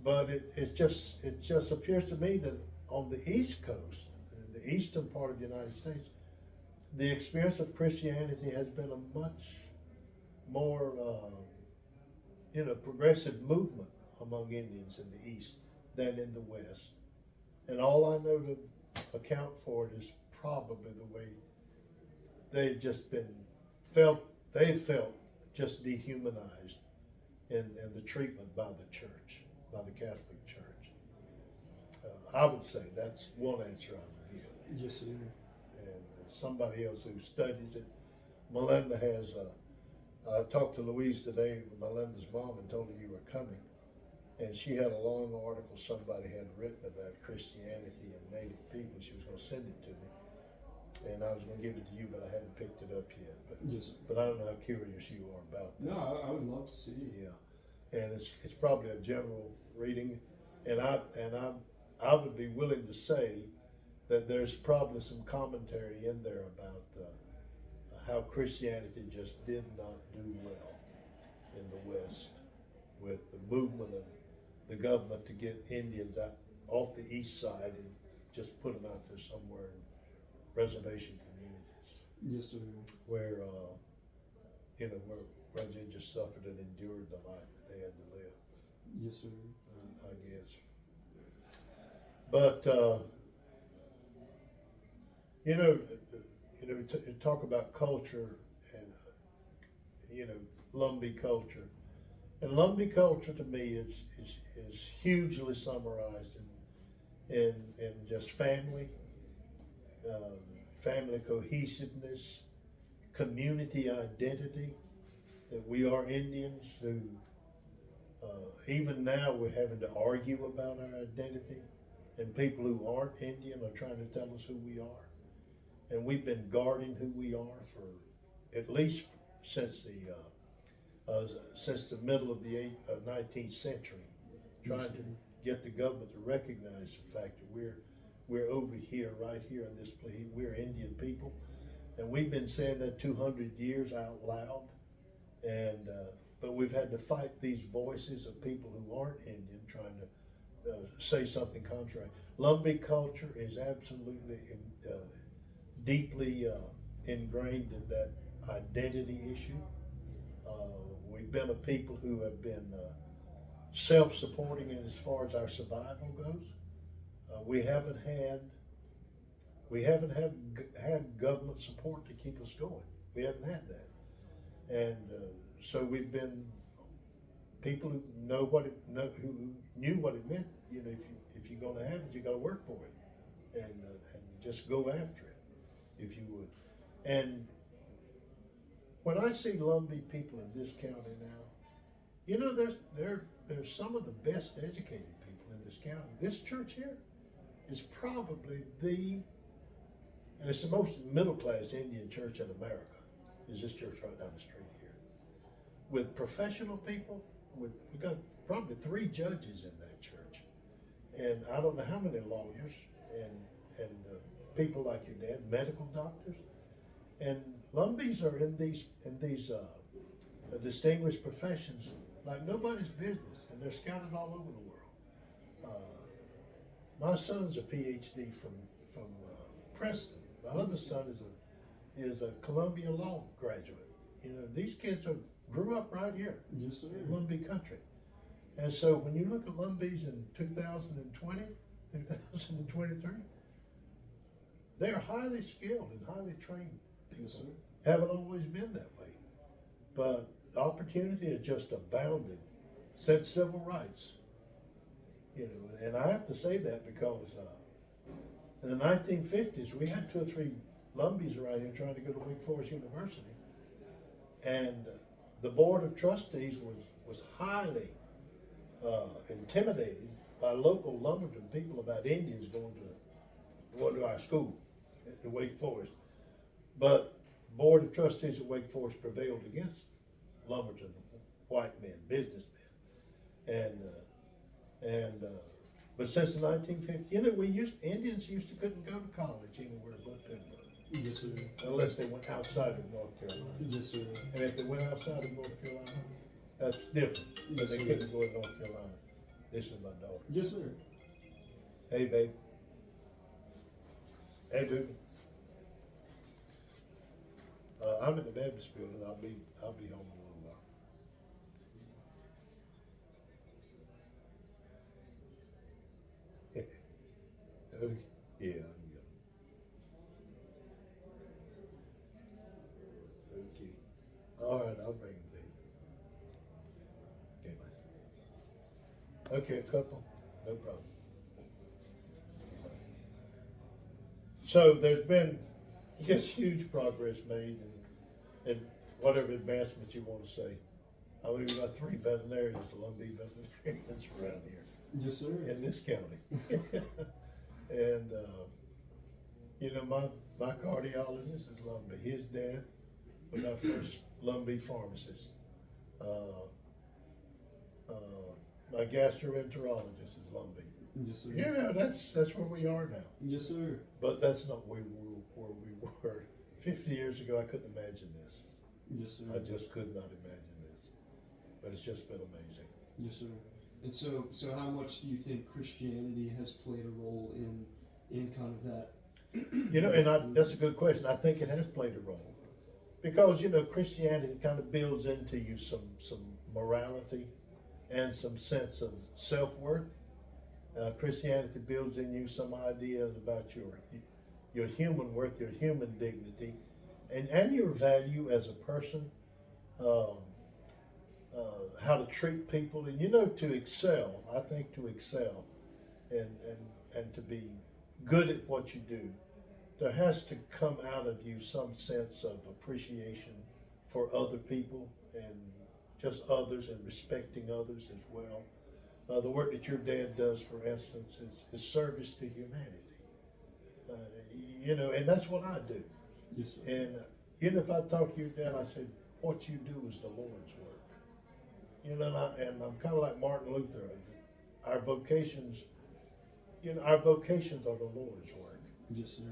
But it just appears to me that on the East Coast, the eastern part of the United States, the experience of Christianity has been a much more, progressive movement among Indians in the East than in the West. And all I know to account for it is probably the way they've just they felt just dehumanized in the treatment by the church, by the Catholic Church. I would say that's one answer I would give. Yes, sir. And somebody else who studies it, Melinda has, I talked to Louise today, Melinda's mom, and told her you were coming. And she had a long article somebody had written about Christianity and Native people. She was going to send it to me. And I was going to give it to you, but I hadn't picked it up yet. Yes, but I don't know how curious you are about that. No, I would love to see it. Yeah. And it's probably a general reading. And I would be willing to say that there's probably some commentary in there about how Christianity just did not do well in the West with the movement of the government to get Indians out off the east side and just put them out there somewhere in reservation communities. Yes, sir. Where where they just suffered and endured the life that they had to live. Yes, sir. I guess. But we talk about culture and Lumbee culture. And Lumbee culture to me is hugely summarized in just family, family cohesiveness, community identity, that we are Indians who, even now we're having to argue about our identity, and people who aren't Indian are trying to tell us who we are. And we've been guarding who we are for at least since the middle of the 19th century, trying to get the government to recognize the fact that we're over here, right here in this place. We're Indian people, and we've been saying that 200 years out loud. And but we've had to fight these voices of people who aren't Indian, trying to say something contrary. Lumbee culture is absolutely deeply ingrained in that identity issue. We've been a people who have been self-supporting in as far as our survival goes. We haven't had government support to keep us going. We haven't had that, and so we've been people who who knew what it meant. If you're going to have it, you got to work for it, and just go after it, if you would. And when I see Lumbee people in this county now, there's some of the best educated people in this county. This church here is probably and it's the most middle-class Indian church in America, is this church right down the street here. With professional people, we've got probably 3 judges in that church. And I don't know how many lawyers and people like your dad, medical doctors. And Lumbees are in these distinguished professions like nobody's business, and they're scattered all over the world. My son's a PhD from Princeton. My other son is a Columbia Law graduate. These kids grew up right here in Lumbee country. And so when you look at Lumbees in 2020, 2023, they're highly skilled and highly trained people. Yes, sir. Haven't always been that way. But opportunity is just abounding since civil rights. And I have to say that because in the 1950s, we had 2 or 3 Lumbees around here trying to go to Wake Forest University. And the Board of Trustees was highly intimidated by local Lumberton people about Indians going to our school at Wake Forest. But the Board of Trustees at Wake Forest prevailed against Lumberton white men, businessmen. But since the 1950s, Indians couldn't go to college anywhere but Pembroke. Yes, sir. Unless they went outside of North Carolina. Yes, sir. And if they went outside of North Carolina, that's different. But they couldn't go to North Carolina. This is my daughter. Yes, sir. Hey, babe. Hey, baby. I'm in the Baptist building. I'll be home in a little while. Okay. Yeah, I'm good. Okay. All right, I'll bring him to you. Okay, bye. Okay, a couple. No problem. Okay, bye. So there's been just huge progress made in whatever advancement you want to say. I mean, we've got 3 veterinarians, Lumbee veterinarians around here. Yes, sir. In this county. And, you know, my cardiologist is Lumbee. His dad was our first Lumbee pharmacist. My gastroenterologist is Lumbee. Yes, sir. You know, that's where we are now. Yes, sir. But that's not where we were 50 years ago. I couldn't imagine this. Yes, sir. I just could not imagine this. But it's just been amazing. Yes, sir. And so how much do you think Christianity has played a role in kind of that? You know, and that's a good question. I think it has played a role. Because, you know, Christianity kind of builds into you some morality and some sense of self-worth. Christianity builds in you some ideas about your human worth, your human dignity, and your value as a person, how to treat people, and, you know, to excel. I think to excel and to be good at what you do, there has to come out of you some sense of appreciation for other people and just others, and respecting others as well. The work that your dad does, for instance, is service to humanity. You know, and that's what I do. Yes, sir. And you know, if I talk to your dad, I said, what you do is the Lord's work. You know, and I'm kind of like Martin Luther. Our vocations, you know, our vocations are the Lord's work. Yes, sir.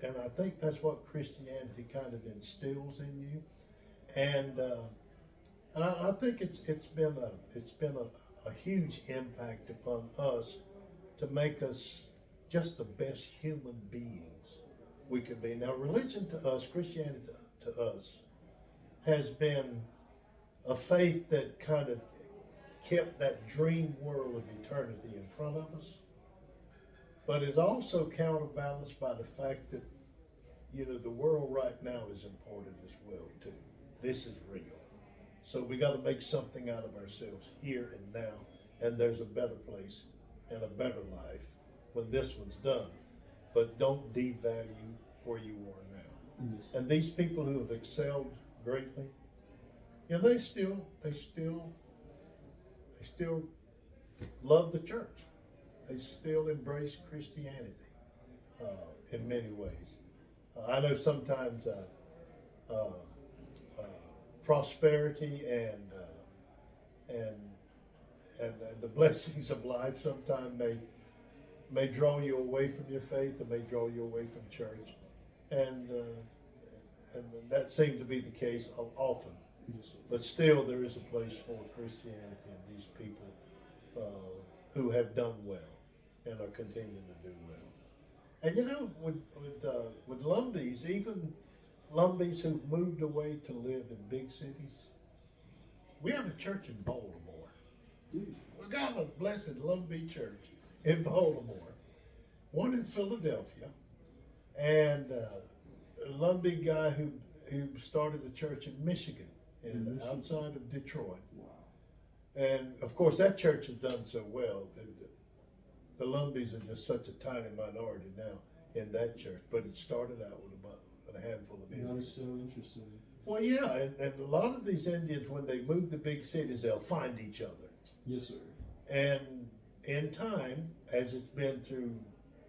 And I think that's what Christianity kind of instills in you. And I think it's been a huge impact upon us to make us just the best human beings we could be. Now, religion to us, Christianity to us, has been a faith that kind of kept that dream world of eternity in front of us, but it's also counterbalanced by the fact that, you know, the world right now is important as well too. This is real. So we got to make something out of ourselves here and now, and there's a better place and a better life when this one's done. But don't devalue where you are now. Yes. And these people who have excelled greatly, you know, they still love the church. They still embrace Christianity in many ways. I know sometimes prosperity and the blessings of life sometimes may draw you away from your faith, and may draw you away from church, and that seems to be the case often. Yes, sir. But still, there is a place for Christianity and these people who have done well and are continuing to do well. And you know, with Lumbees, even Lumbees who've moved away to live in big cities, we have a church in Baltimore. Dude. We got a blessed Lumbee church in Baltimore, one in Philadelphia, and a Lumbee guy who started a church in Michigan, outside of Detroit. Wow. And of course, that church has done so well. The Lumbees are just such a tiny minority now in that church, but it started out with a handful of Indians. That is so interesting. Well, yeah, and a lot of these Indians, when they move to big cities, they'll find each other. Yes, sir. And in time, as it's been through,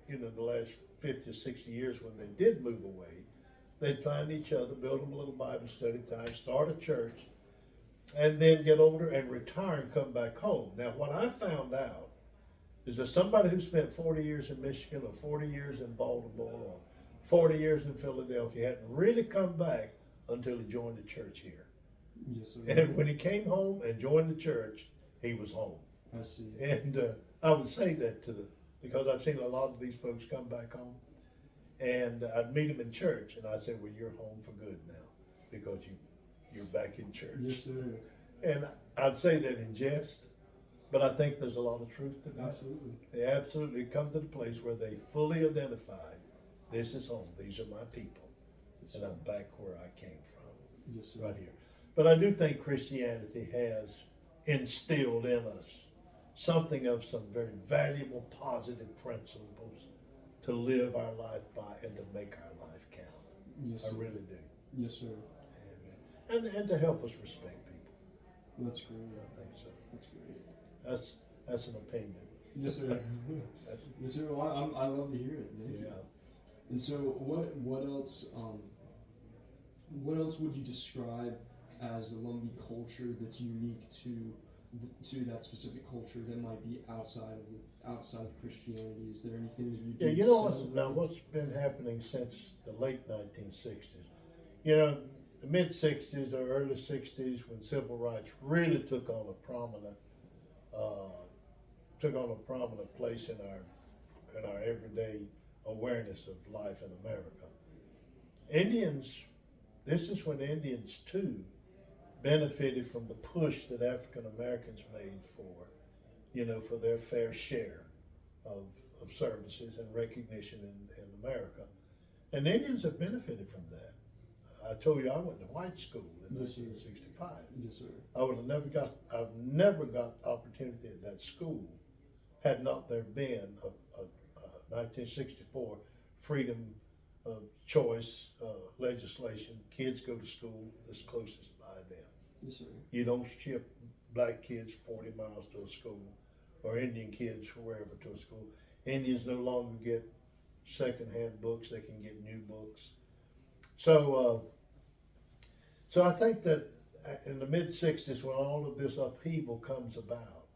you know, the last 50 or 60 years, when they did move away, they'd find each other, build them a little Bible study time, start a church, and then get older and retire and come back home. Now, what I found out is that somebody who spent 40 years in Michigan or 40 years in Baltimore or 40 years in Philadelphia hadn't really come back until he joined the church here. Yes, sir. And when he came home and joined the church, he was home. I see. And I would say that because I've seen a lot of these folks come back home, and I'd meet them in church, and I'd say, well, you're home for good now, because you're back in church. Yes, sir. And I'd say that in jest, but I think there's a lot of truth to that. Absolutely. They absolutely come to the place where they fully identify, this is home, these are my people, Yes, and sir. I'm back where I came from, Yes, sir. right here. But I do think Christianity has instilled in us something of some very valuable, positive principles to live our life by and to make our life count. Yes, sir. I really do. Yes, sir. And to help us respect people. That's great. I think so. That's great. That's an opinion. Yes, sir. Yes, sir. Well, I love to hear it. Thank you. And so, what else would you describe as the Lumbee culture that's unique to that specific culture that might be outside of Christianity? Is there anything that you Yeah, can you know celebrate? what's been happening since the late 1960s? You know, the mid 60s or early 60s, when civil rights really took on a prominent place in our everyday awareness of life in America. This is when Indians too benefited from the push that African Americans made for their fair share of services and recognition in America. And Indians have benefited from that. I told you I went to white school in Yes, sir. 1965. Yes, sir. I've never got opportunity at that school had not there been a 1964 freedom of choice legislation. Kids go to school that's closest by them. Yes, sir. You don't ship black kids 40 miles to a school, or Indian kids wherever to a school. Indians no longer get secondhand books; they can get new books. So I think that in the mid '60s, when all of this upheaval comes about,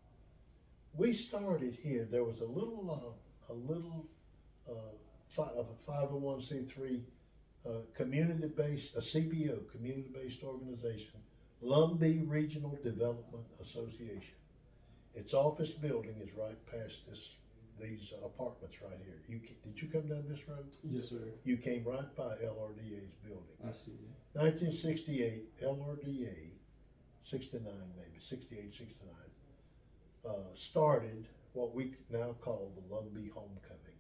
we started here. There was a little of a 501c3 community-based, a CBO, community-based organization, Lumbee Regional Development Association. Its office building is right past these apartments right here. Did you come down this road? Yes, sir. You came right by LRDA's building. I see. 1968, LRDA, 69 maybe, 68, 69, started what we now call the Lumbee Homecoming.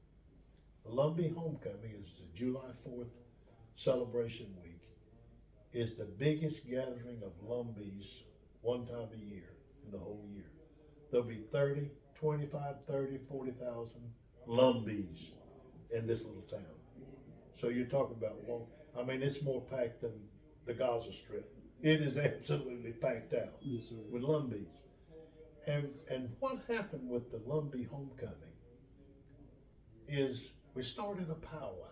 The Lumbee Homecoming is the July 4th celebration week, is the biggest gathering of Lumbees one time a year in the whole year. There'll be 30, 25, 30, 40,000 Lumbees in this little town. So you're talking about, it's more packed than the Gaza Strip. It is absolutely packed out. Yes, sir. With Lumbees. And what happened with the Lumbee Homecoming is we started a powwow.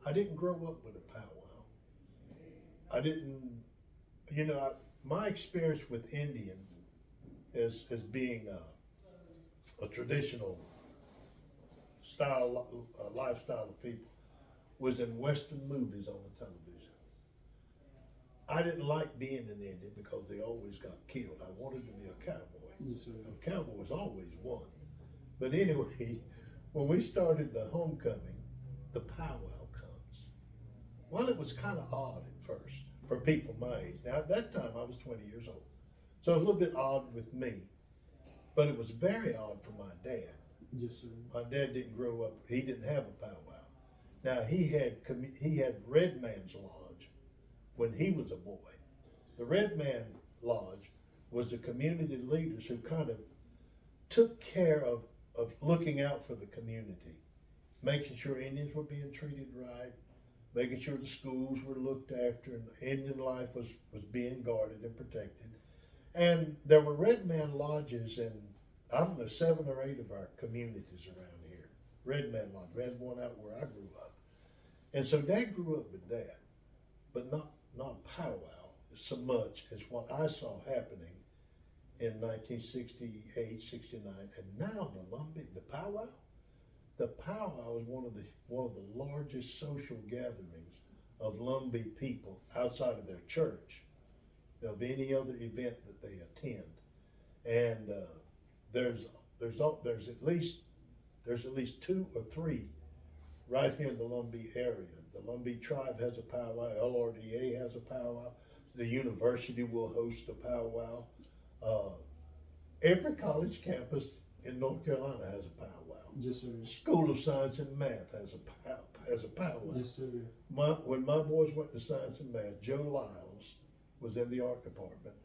I didn't grow up with a powwow. I didn't, my experience with Indian as being a traditional lifestyle of people was in Western movies on the television. I didn't like being an Indian because they always got killed. I wanted to be a cowboy. Yes, sir. Cowboys always won. But anyway, when we started the homecoming, the powwow comes. Well, it was kind of odd at first for people my age. Now, at that time, I was 20 years old. So it was a little bit odd with me. But it was very odd for my dad. Yes, sir. My dad didn't grow up, he didn't have a powwow. Now, he had Red Man's Lodge when he was a boy. The Red Man Lodge was the community leaders who kind of took care of looking out for the community, making sure Indians were being treated right, making sure the schools were looked after, and Indian life was being guarded and protected. And there were Red Man Lodges in, 7 or 8 of our communities around here. Red Man Lodge. We had one out where I grew up. And so Dad grew up with that, but not powwow so much as what I saw happening in 1968, 69, and now the powwow is one of the largest social gatherings of Lumbee people outside of their church, of any other event that they attend. And there's there's at least two or three right here in the Lumbee area. The Lumbee tribe has a powwow. LRDA has a powwow. The university will host a powwow. Uh, every college campus in North Carolina has a powwow. Yes, sir. School of Science and Math has a powwow. Yes, sir. When my boys went to Science and Math, Joe Lyles was in the art department,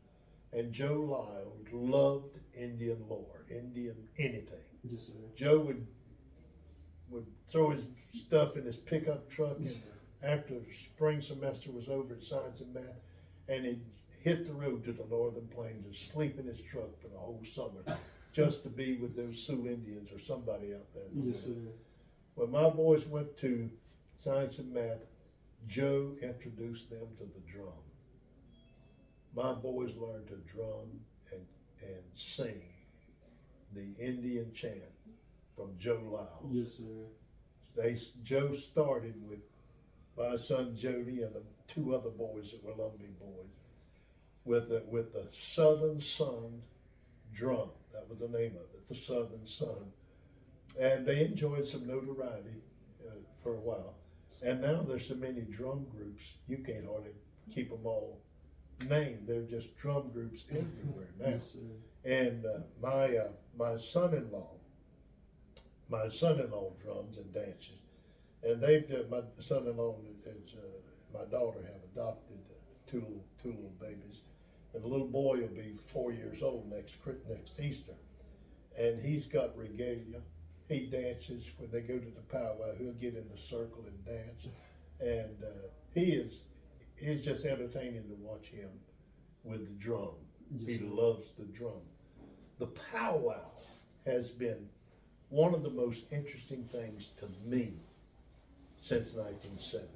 and Joe Lyles loved Indian lore, Indian anything. Yes, sir. Joe would throw his stuff in his pickup truck, and after spring semester was over at Science and Math, and he'd hit the road to the Northern Plains and sleep in his truck for the whole summer, just to be with those Sioux Indians or somebody out there. Yes, sir. When my boys went to Science and Math, Joe introduced them to the drum. My boys learned to drum and sing the Indian chant from Joe Lyles. Yes, sir. Joe started with my son Jody and the two other boys that were Lumbee boys with the Southern Sun drum. That was the name of it, the Southern Sun. And they enjoyed some notoriety for a while. And now there's so many drum groups, you can't hardly keep them all named. They're just drum groups everywhere now. Yes, sir. And my son-in-law drums and dances. And my son-in-law and my daughter have adopted two little babies. And the little boy will be 4 years old next Easter. And he's got regalia. He dances when they go to the powwow. He'll get in the circle and dance. And it's just entertaining to watch him with the drum. Yes, He sir. loves the drum. The powwow has been one of the most interesting things to me since 1970,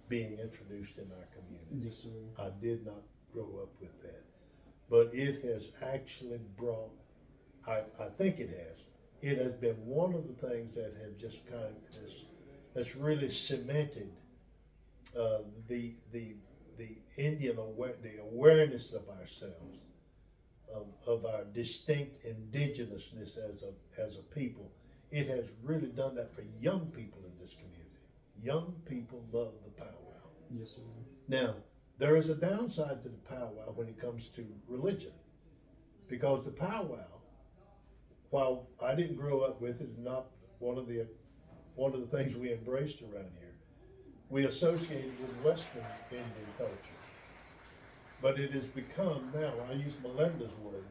being introduced in our community. Yes, sir. I did not grow up with that, but it has actually brought, I think it has been one of the things that have just that's really cemented the Indian the awareness of ourselves, of our distinct indigenousness as a people. It has really done that for young people in this community. Young people love the powwow. Yes, sir. Now, there is a downside to the powwow when it comes to religion, because the powwow, while I didn't grow up with it, and not one of the things we embraced around here, we associated with Western Indian culture. But it has become now, I use Melinda's word,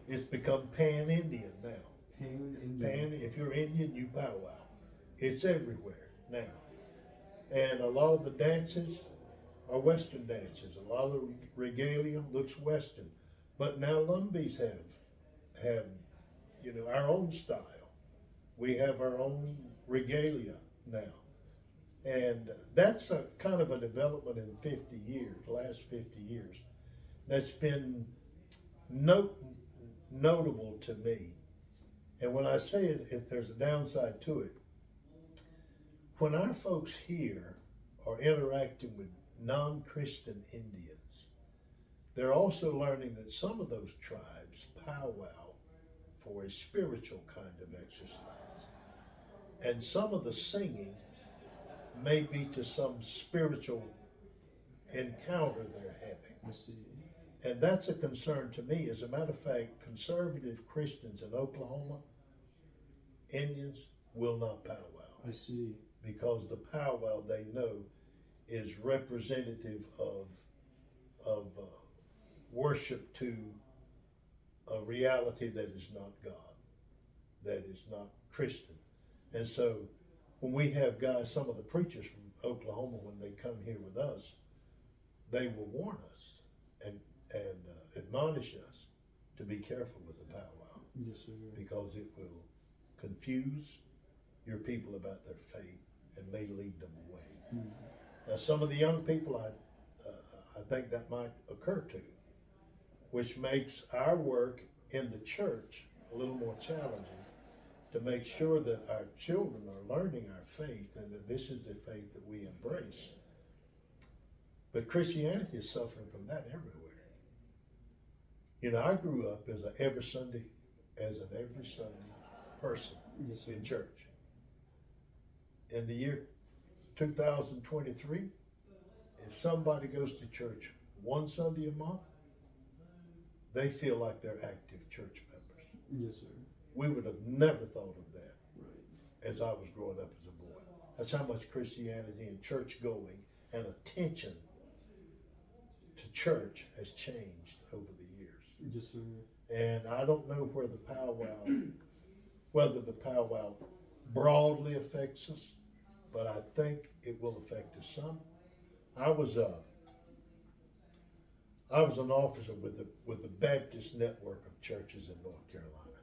it's become pan-Indian now. Pan-Indian. If you're Indian, you powwow. It's everywhere now. And a lot of the dances are Western dances. A lot of the regalia looks Western. But now Lumbees have our own style. We have our own regalia now. And that's a kind of a development in 50 years, the last 50 years, that's been notable to me. And when I say it, there's a downside to it. When our folks here are interacting with non-Christian Indians, they're also learning that some of those tribes powwow for a spiritual kind of exercise. And some of the singing may be to some spiritual encounter they're having. I see. And that's a concern to me. As a matter of fact, conservative Christians in Oklahoma, Indians will not powwow. I see. Because the powwow, they know, is representative of worship to a reality that is not God, that is not Christian. And so when we have guys, some of the preachers from Oklahoma, when they come here with us, they will warn us and admonish us to be careful with the powwow. Yes, sir. Because it will confuse your people about their faith and may lead them away. Mm. Now, some of the young people, I think that might occur to, which makes our work in the church a little more challenging, to make sure that our children are learning our faith and that this is the faith that we embrace. But Christianity is suffering from that everywhere. You know, I grew up as an every Sunday person Yes, sir. in church. In the year 2023, if somebody goes to church one Sunday a month, they feel like they're active church members. Yes, sir. We would have never thought of that Right. as I was growing up as a boy. That's how much Christianity and church going and attention to church has changed over the years. Yes, sir. And I don't know where the powwow, whether the powwow broadly affects us, but I think it will affect us some. I was an officer with the Baptist network of churches in North Carolina.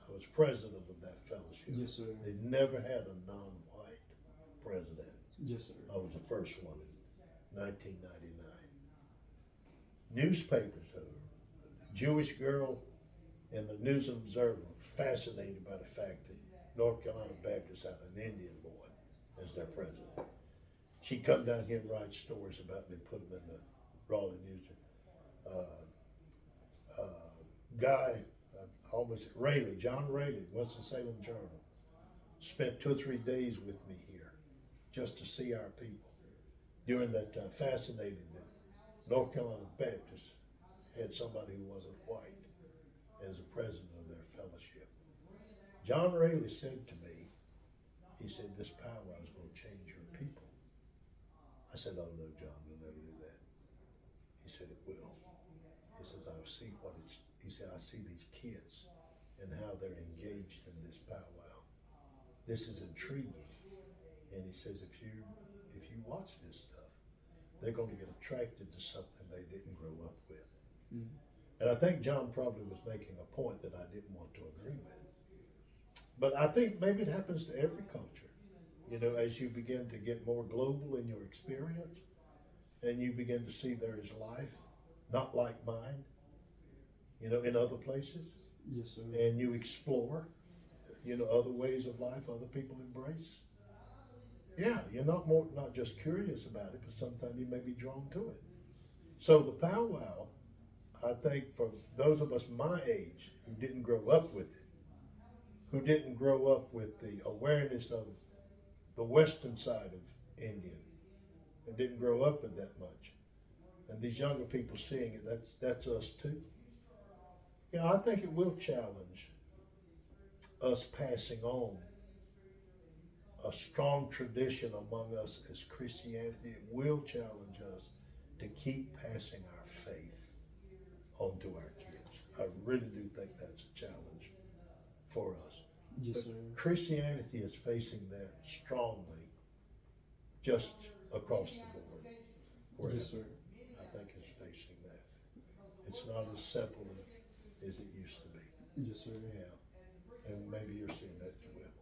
I was president of that fellowship. Yes, sir. They never had a non-white president. Yes, sir. I was the first one in 1999. Newspapers, a Jewish girl in the News and Observer, fascinated by the fact that North Carolina Baptists had an Indian boy as their president. She'd come down here and write stories about me, put them in the Raleigh News. John Rayleigh, Winston-Salem Journal, spent 2 or 3 days with me here just to see our people. During that time, fascinated that North Carolina Baptists had somebody who wasn't white as a president of their fellowship. John Rayleigh said to me, he said, this powwow is going to change your people. I said, oh no, John, we'll never do that. He said, it will. He says, I see these kids and how they're engaged in this powwow. This is intriguing. And he says, if you watch this stuff, they're going to get attracted to something they didn't grow up with. Mm. And I think John probably was making a point that I didn't want to agree with. But I think maybe it happens to every culture. You know, as you begin to get more global in your experience and you begin to see there is life not like mine, you know, in other places. Yes, sir. And you explore, you know, other ways of life other people embrace. Yeah, you're not just curious about it, but sometimes you may be drawn to it. So the powwow, I think for those of us my age who didn't grow up with it, who didn't grow up with the awareness of the western side of Indian, and didn't grow up with that much, and these younger people seeing it, that's us too. You know, I think it will challenge us passing on a strong tradition among us as Christianity. It will challenge us to keep passing our faith on to our kids. I really do think that's a challenge for us. Yes, but sir. Christianity is facing that strongly just across the board. Wherever, yes, sir. I think it's facing that. It's not as simple as it used to be. Yes, sir. Yeah. And maybe you're seeing that as well.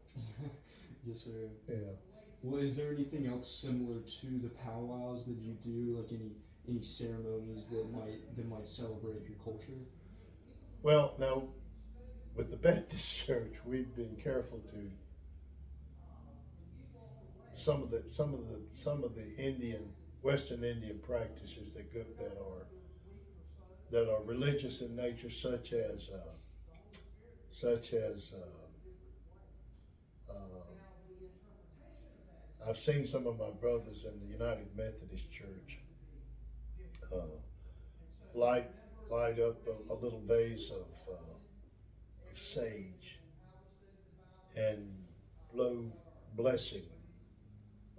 Yes, sir. Yeah. Well, is there anything else similar to the powwows that you do, like any ceremonies that might celebrate your culture? Well, now with the Baptist Church, we've been careful to some of the Western Indian practices that are religious in nature, such as I've seen some of my brothers in the United Methodist Church light up a little vase of sage and blow blessing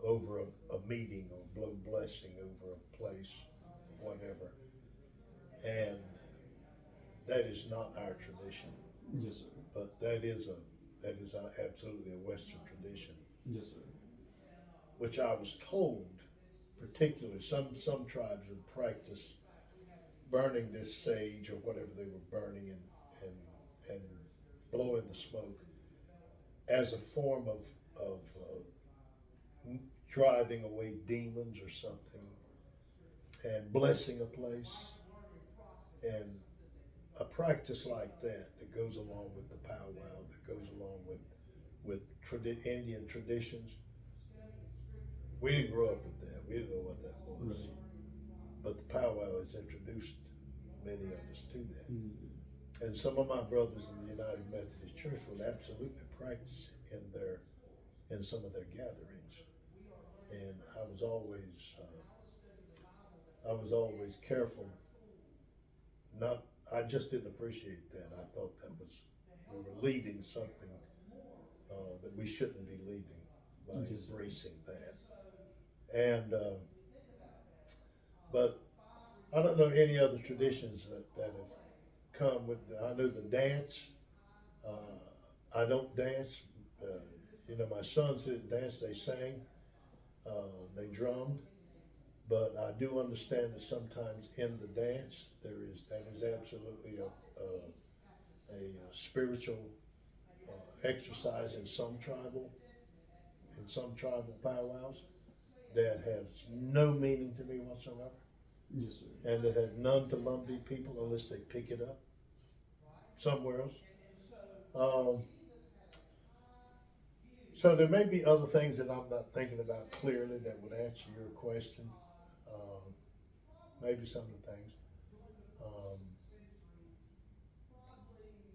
over a meeting, or blow blessing over a place, whatever. And that is not our tradition. Yes, sir. But that is absolutely a Western tradition. Yes, sir. Which I was told, particularly some tribes would practice burning this sage or whatever they were burning and blowing the smoke as a form of driving away demons or something, and blessing a place. And a practice like that goes along with the powwow, that goes along with Indian traditions. We didn't grow up with that. We didn't know what that was. Right. But the powwow has introduced many of us to that. Mm-hmm. And some of my brothers in the United Methodist Church would absolutely practice in some of their gatherings. And I was always careful. Not, I just didn't appreciate that. I thought that was we were leaving something that we shouldn't be leaving by Yes, sir. embracing that. And but I don't know any other traditions that have come with. I know the dance. I don't dance. My sons didn't dance. They sang. They drummed. But I do understand that sometimes in the dance that is absolutely a spiritual exercise in some tribal powwows that has no meaning to me whatsoever, Yes, sir. and it had none to Lumbee people unless they pick it up somewhere else. Um, so there may be other things that I'm not thinking about clearly that would answer your question. Um, Maybe some of the things. Um,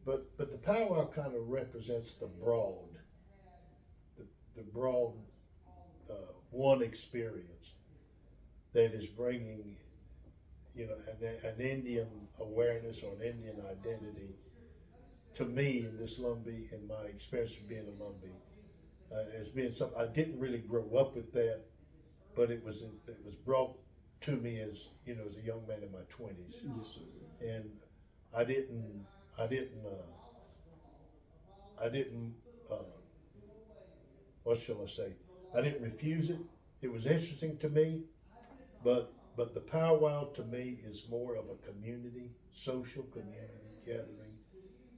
but the powwow kind of represents the, the broad one experience that is bringing an Indian awareness or an Indian identity to me in this Lumbee, in my experience of being a Lumbee, as being something I didn't really grow up with that, but it was brought to me as a young man in my 20s, Yes, sir. and I didn't I didn't I didn't uh, what shall I say? I didn't refuse it. It was interesting to me, but the powwow to me is more of a community, social community gathering,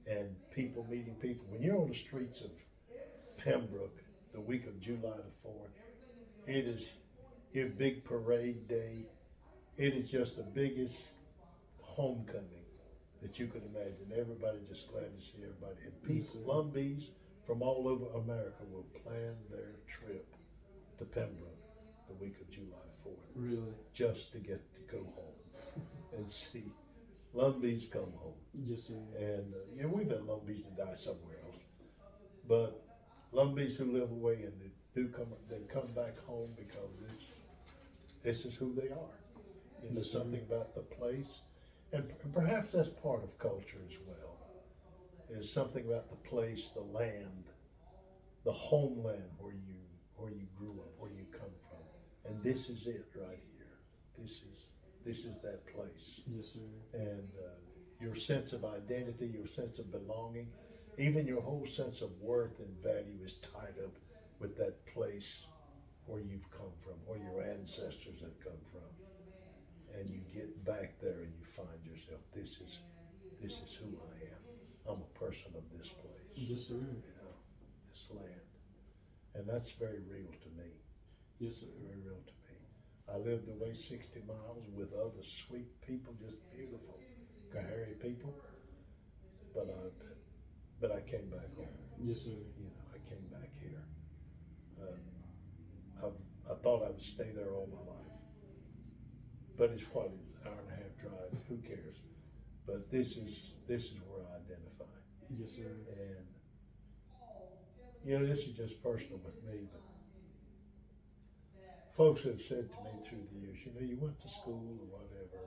and people meeting people. When you're on the streets of Pembroke the week of July the 4th, it is a big parade day. It is just the biggest homecoming that you could imagine. Everybody just glad to see everybody. And Yes, people, sir. Lumbees from all over America will plan their trip to Pembroke the week of July 4th Really? just to get to go home and see Lumbees come home. Yes, sir. And we've had Lumbees to die somewhere else, but Lumbees who live away and they come back home because this is who they are. Yes, sir. Something about the place, and perhaps that's part of culture as well. Is something about the place, the land, the homeland where you grew up, where you come from, and this is it right here. This is that place, Yes, sir. and your sense of identity, your sense of belonging, even your whole sense of worth and value is tied up with that place where you've come from, where your ancestors have come from, and you get back there and you find yourself. This is who I am. I'm a person of this place. Yes, sir. This land. And that's very real to me. Yes, sir. Very real to me. I lived away 60 miles with other sweet people, just beautiful, Kahari people. But I came back home. Yes, sir. I came back here. I thought I would stay there all my life. But it's what, an hour and a half drive. Who cares? But this is where I identify. Yes, sir. And this is just personal with me, but folks have said to me through the years, you went to school or whatever.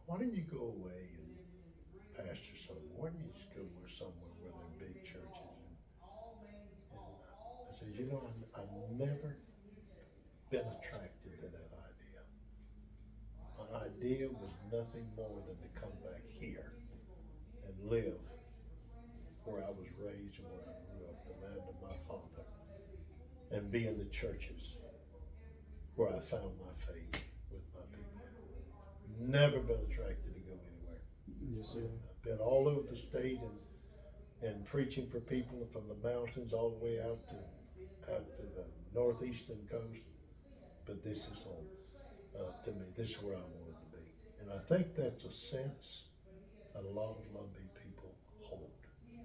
Why don't you go away and pastor somewhere? Why don't you just go somewhere where there are big churches? And I said, I've never been attracted to that idea. My idea was nothing more than to come back here and live where I was raised and where I grew up, the land of my father, and be in the churches where I found my faith with my people. Never been attracted to go anywhere. Yes, sir. I've been all over the state and preaching for people from the mountains all the way out to the northeastern coast. But this is home to me. This is where I wanted to be. And I think that's a sense that a lot of Lumbee people hold.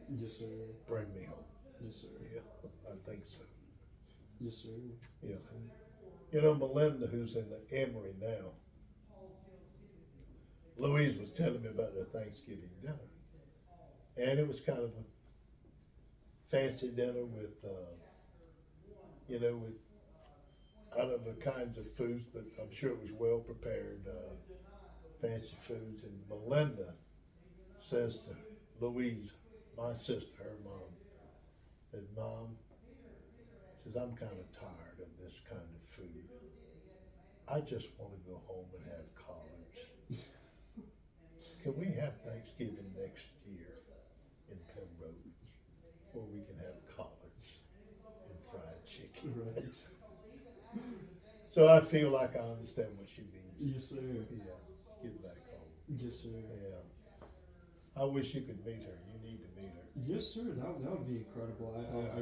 Yes, sir. Bring me home. Yes, sir. Yeah, I think so. Yes, sir. Yeah. And, Melinda, who's in the Emory now, Louise was telling me about their Thanksgiving dinner. And it was kind of a fancy dinner with, with I don't know the kinds of foods, but I'm sure it was well prepared, fancy foods. And Melinda says to Louise, my sister, her mom, that Mom says, I'm kind of tired of this kind of food. I just want to go home and have collards. Can we have Thanksgiving next year in Pembroke where we can have collards and fried chicken? Right. So I feel like I understand what she means. Yes, sir. Yeah, get back home. Yes, sir. Yeah. I wish you could meet her. You need to meet her. Yes, sir. That would be incredible. I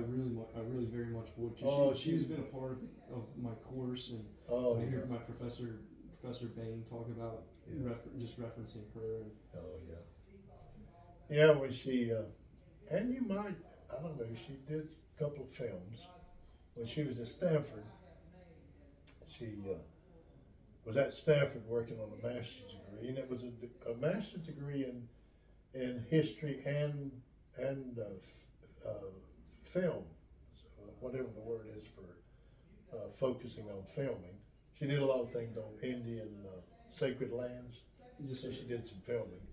really very much would. Oh, She's been a part of my course, and Oh, I yeah. heard my Professor Bain talk about Yeah. just referencing her. And Oh, yeah. Yeah, when she, and you might, I don't know, she did a couple of films. When she was at Stanford, she was at Stanford working on a master's degree, and it was a master's degree in history and film, so whatever the word is for focusing on filming. She did a lot of things on Indian sacred lands, yes, so Mm-hmm. sir. she did some filming.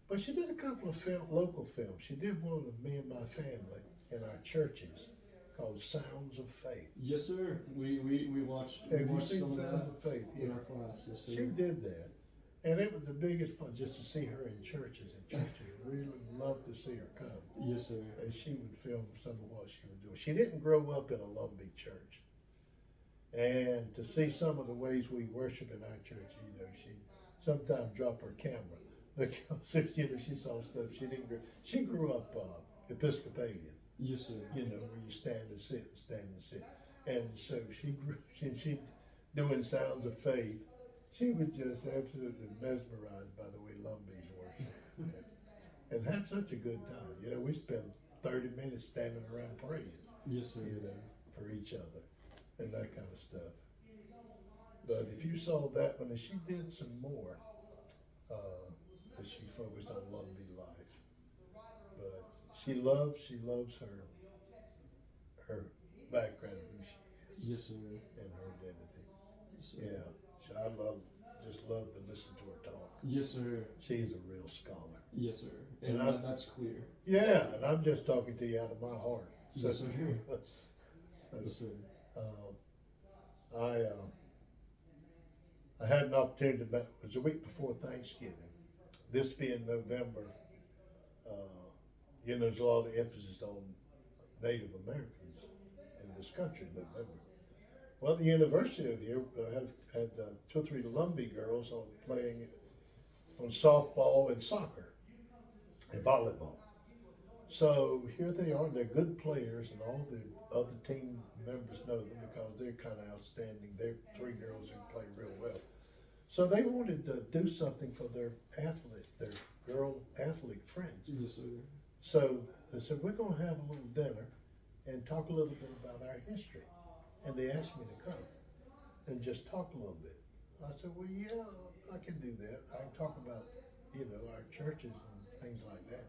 But she did a couple of local films. She did one with me and my family in our churches called Sounds of Faith. Yes, sir. We watched. Have you watched seen some of Sounds that of Faith? in Yeah. our class. Yes, sir. She did that. And it was the biggest fun just to see her in churches. And churches really loved to see her come. Yes, sir. And she would film some of what she was doing. She didn't grow up in a Lumbee church. And to see some of the ways we worship in our church, she sometimes drop her camera because she saw stuff she didn't grow. She grew up Episcopalian. Yes, sir. Where you stand and sit, stand and sit. And so she grew, she doing Sounds of Faith. She was just absolutely mesmerized by the way Lumbees worship. And had such a good time. We spent 30 minutes standing around praying, Yes, sir. for each other and that kind of stuff. But if you saw that one, and she did some more, that she focused on Lumbee life. But she loves her background, who she is, Yes, sir. and her identity. Yes, sir. Yeah, I just love to listen to her talk. Yes, sir. She's a real scholar. Yes, sir. And And that's clear. Yeah, and I'm just talking to you out of my heart. So, Yes, sir. Yes, sir. I had an opportunity it was a week before Thanksgiving. This being November, there's a lot of emphasis on Native Americans in this country in November. Well, the university of here had 2 or 3 Lumbee girls playing on softball and soccer and volleyball. So here they are, and they're good players, and all the other team members know them because they're kind of outstanding. They're 3 girls who play real well. So they wanted to do something for their girl athlete friends. Yes, sir. So they said, we're going to have a little dinner and talk a little bit about our history. And they asked me to come and just talk a little bit. I said, well, yeah, I can do that. I can talk about, our churches and things like that.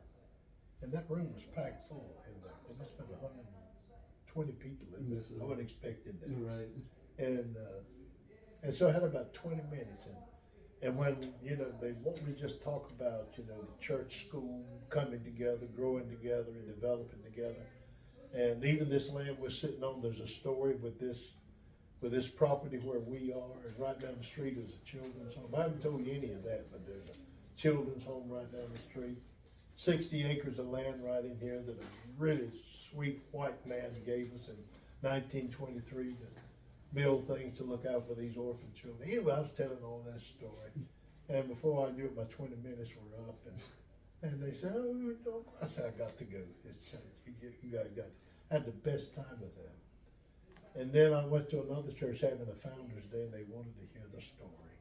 And that room was packed full, and there must have been 120 people in there. Yes, sir. I would have expected that. Right. And so I had about 20 minutes, and when, they want me to just talk about, the church school coming together, growing together, and developing together. And even this land we're sitting on, there's a story with this property where we are, and right down the street is a children's home. I haven't told you any of that, but there's a children's home right down the street. 60 acres of land right in here that a really sweet white man gave us in 1923 to build things to look out for these orphan children. Anyway, I was telling all that story, and before I knew it, my 20 minutes were up, and they said, "Oh, don't." I said, "I got to go." You guys got. I had the best time with them. And then I went to another church having a Founders Day, and they wanted to hear the story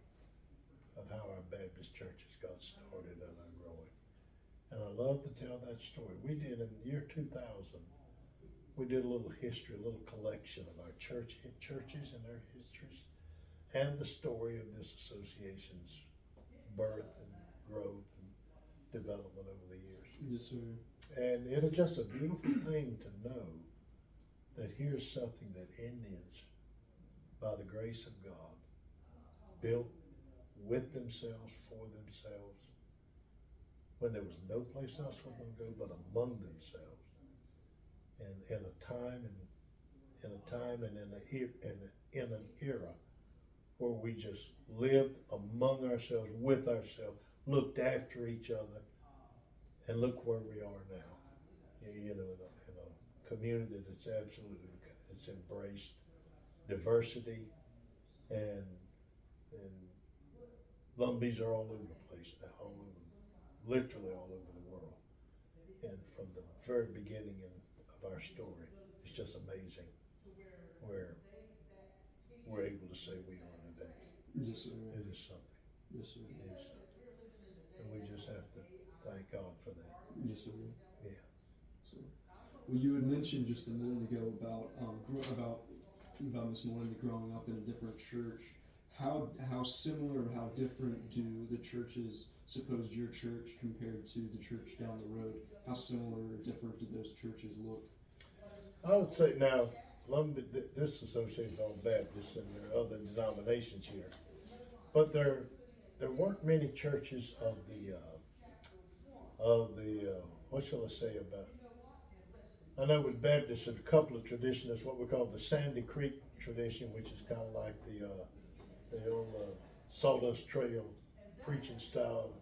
of how our Baptist churches got started and are growing. And I love to tell that story. We did in the year 2000. We did a little history, a little collection of our churches and their histories, and the story of this association's birth and growth and development over the years. Yes, sir. And it is just a beautiful thing to know that here's something that Indians, by the grace of God, built with themselves, for themselves, when there was no place else for them to go but among themselves. And in a time and in an era where we just lived among ourselves, with ourselves, looked after each other, and look where we are now. You know, in a community that's absolutely, it's embraced diversity, and Lumbees are all over the place now, all over, literally all over the world. And from the very beginning of our story, it's just amazing where we're able to say we are today. Yes, sir. It is something. Yes, sir. It is something. And we just have to thank God for that. Yes, sir. Yeah. So, well, you had mentioned just a minute ago about about Miss Melinda growing up in a different church. How similar or how different do the churches, suppose your church compared to the church down the road? How similar or different do those churches look? I would say now, this association of Baptists, and there are other denominations here, but there weren't many churches of the what shall I say about? I know with Baptists, there's a couple of traditions. There's what we call the Sandy Creek tradition, which is kind of like the old Sawdust Trail preaching style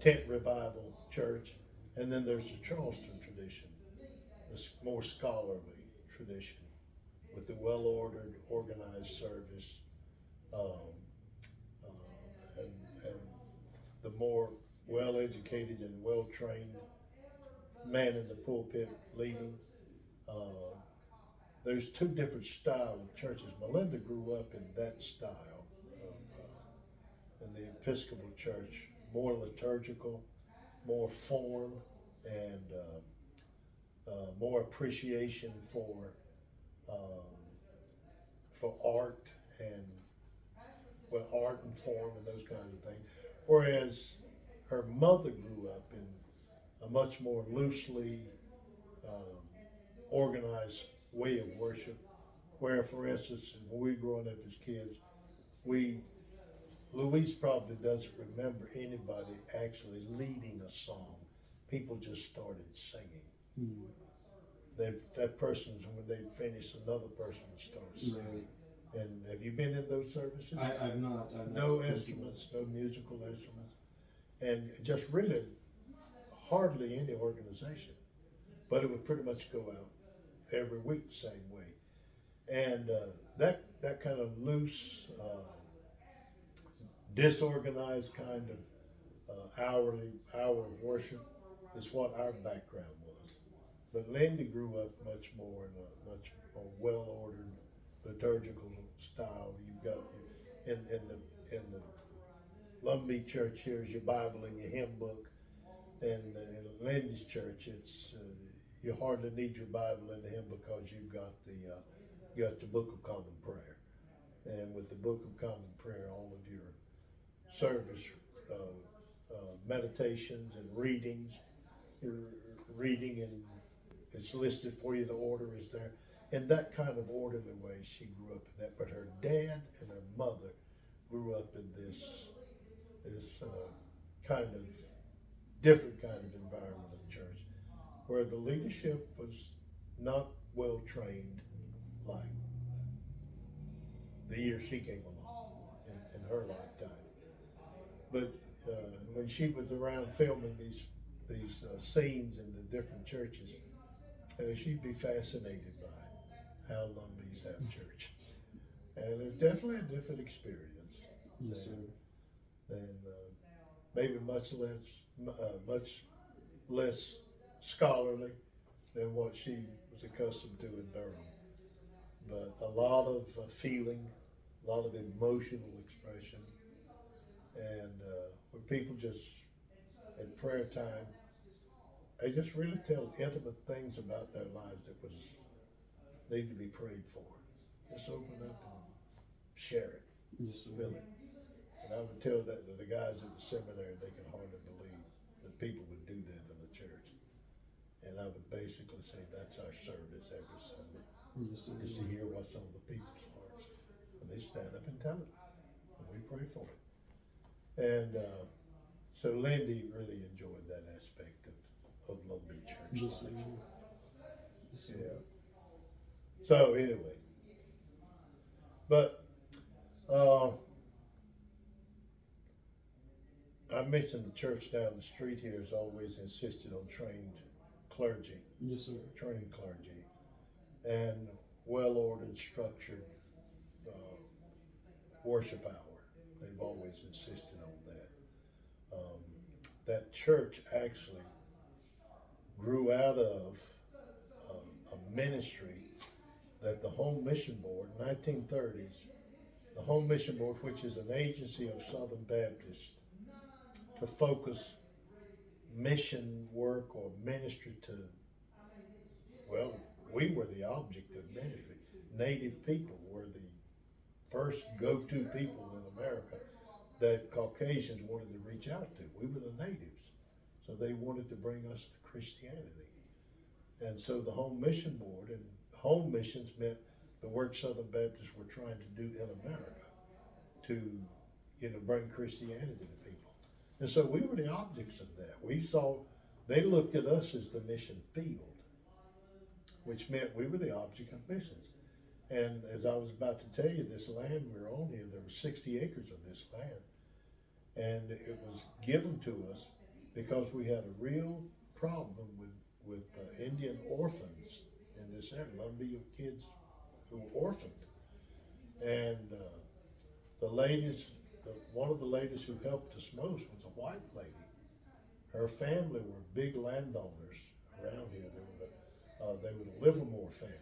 tent revival church, and then there's the Charleston tradition, the more scholarly tradition with the well-ordered, organized service, um, and the more well-educated and well-trained man in the pulpit leading. Uh, there's two different styles of churches. Melinda grew up in that style of, in the Episcopal Church, more liturgical, more form, and more appreciation um, for art and art and form and those kinds of things. Whereas her mother grew up in a much more loosely um, organized way of worship. Where, for instance, when we were growing up as kids, we Louise probably doesn't remember anybody actually leading a song. People just started singing. Hmm. That person, when they finish, another person would start singing. Right. And have you been in those services? I've not. No instruments, no musical instruments, and just really hardly any organization. But it would pretty much go out every week the same way. And that kind of loose, disorganized kind of hour of worship is what our background was. But Lindy grew up much more in a much more well-ordered liturgical style. You've got in the Lumbee church, here's your Bible and your hymn book, and in Lindy's church, it's you hardly need your Bible and the hymn because you got the Book of Common Prayer, and with the Book of Common Prayer, all of your service meditations and readings, you're reading, and it's listed for you. The order is there, in that kind of orderly way. She grew up in that, but her dad and her mother grew up in this kind of different kind of environment of church, where the leadership was not well trained like the year she came along in her lifetime. But when she was around filming these scenes in the different churches, she'd be fascinated by how Lumbees have church, and it's definitely a different experience Yes, sir. than maybe much less scholarly than what she was accustomed to in Durham. But a lot of feeling, a lot of emotional expression, and where people just at prayer time, they just really tell intimate things about their lives that was need to be prayed for. Just open up and share it, Yes, sir. really. And I would tell that to the guys at the seminary, they could hardly believe that people would do that in the church. And I would basically say that's our service every Sunday, Yes, sir. is to hear what's on the people's hearts. And they stand up and tell it, and we pray for it. And so Lindy really enjoyed that aspect of Lone Beach Church Yes, sir. life. Yes, sir. Yeah. So anyway, but uh, I mentioned the church down the street here has always insisted on trained clergy, Yes, sir. trained clergy, and well-ordered, structured uh, worship hour. They've always insisted on that. That church actually grew out of a ministry that the Home Mission Board, 1930s, the Home Mission Board, which is an agency of Southern Baptists to focus mission work or ministry to, well, we were the object of ministry. Native people were the first go-to people in America that Caucasians wanted to reach out to. We were the natives. So they wanted to bring us to Christianity. And so the Home Mission Board, and home missions meant the work Southern Baptists were trying to do in America to, bring Christianity to people. And so we were the objects of that. We saw, they looked at us as the mission field, which meant we were the object of missions. And as I was about to tell you, this land we're on here, there were 60 acres of this land. And it was given to us because we had a real problem with Indian orphans in this area, Lumbee kids who were orphaned. And one of the ladies who helped us most was a white lady. Her family were big landowners around here. They were the Livermore family.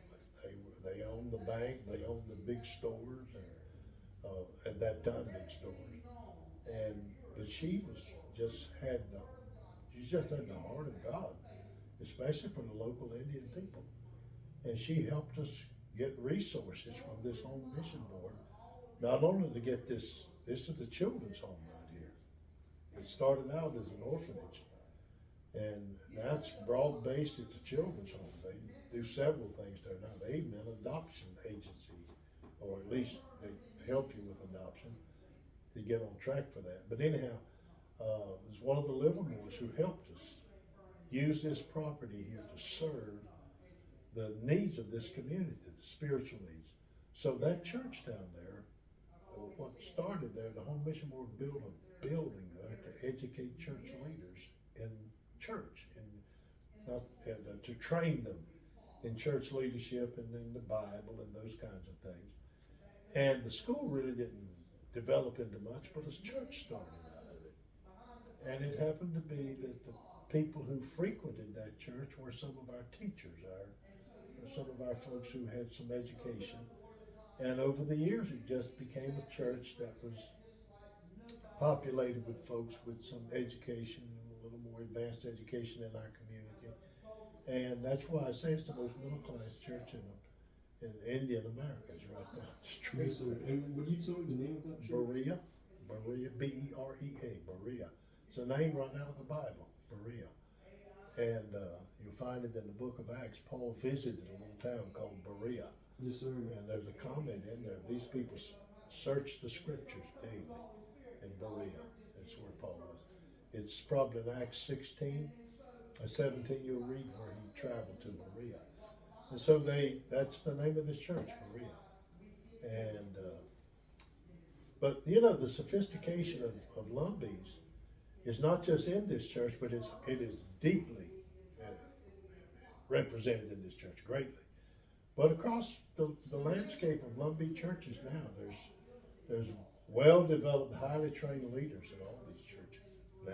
They owned the bank, they owned the big stores, and at that time big stores. But she just had the heart of God, especially for the local Indian people. And she helped us get resources from this Home Mission Board, not only to get this is the children's home right here. It started out as an orphanage, and now it's broad-based, it's a children's home. They do several things there now. They even an adoption agency, or at least they help you with adoption to get on track for that. But anyhow, it was one of the Livermores who helped us use this property here to serve the needs of this community, the spiritual needs. So that church down there, what started there, the Home Mission Board built a building there to educate church leaders in church, and to train them in church leadership and in the Bible and those kinds of things. And the school really didn't develop into much, but a church started out of it. And it happened to be that the people who frequented that church were some of our teachers, some of our folks who had some education. And over the years, it just became a church that was populated with folks with some education, a little more advanced education in our community. And that's why I say it's the most middle-class church in Indian America. It's right down the street. Yes, sir. And would you tell me the name of that church? Berea, Berea. Berea. It's a name right out of the Bible, Berea. And you'll find it in the book of Acts. Paul visited a little town called Berea. Yes, sir. And there's a comment in there. These people search the scriptures daily in Berea. That's where Paul was. It's probably in Acts 16, 17 you'll read where he traveled to Berea. And so that's the name of this church, Berea. And but the sophistication of Lumbees is not just in this church, but it is deeply represented in this church greatly. But across the landscape of Lumbee churches now, there's well-developed, highly trained leaders in all these churches now.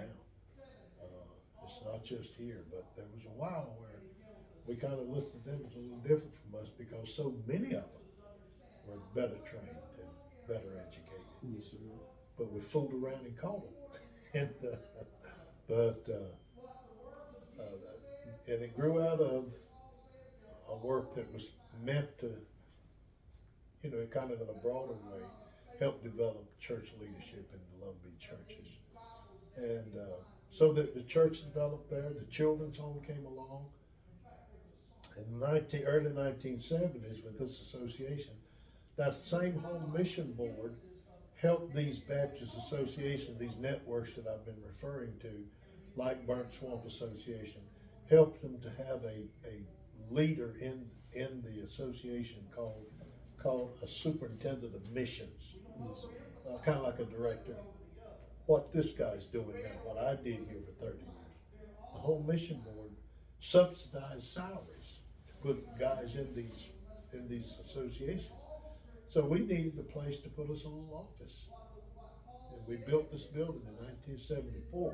It's not just here, but there was a while where we kind of looked at them as a little different from us because so many of them were better trained and better educated. Yes, sir. But we fooled around and caught them. And it grew out of a work that was meant to, kind of in a broader way, help develop church leadership in the Lumbee churches. And So that the church developed there, the children's home came along. In early 1970s with this association, that same home mission board helped these Baptist associations, these networks that I've been referring to, like Burnt Swamp Association, helped them to have a leader in the association called a superintendent of missions, kind of like a director. What this guy's doing now, what I did here for 30 years, the whole mission board subsidized salaries to put guys in these associations. So we needed a place to put us a little office. And we built this building in 1974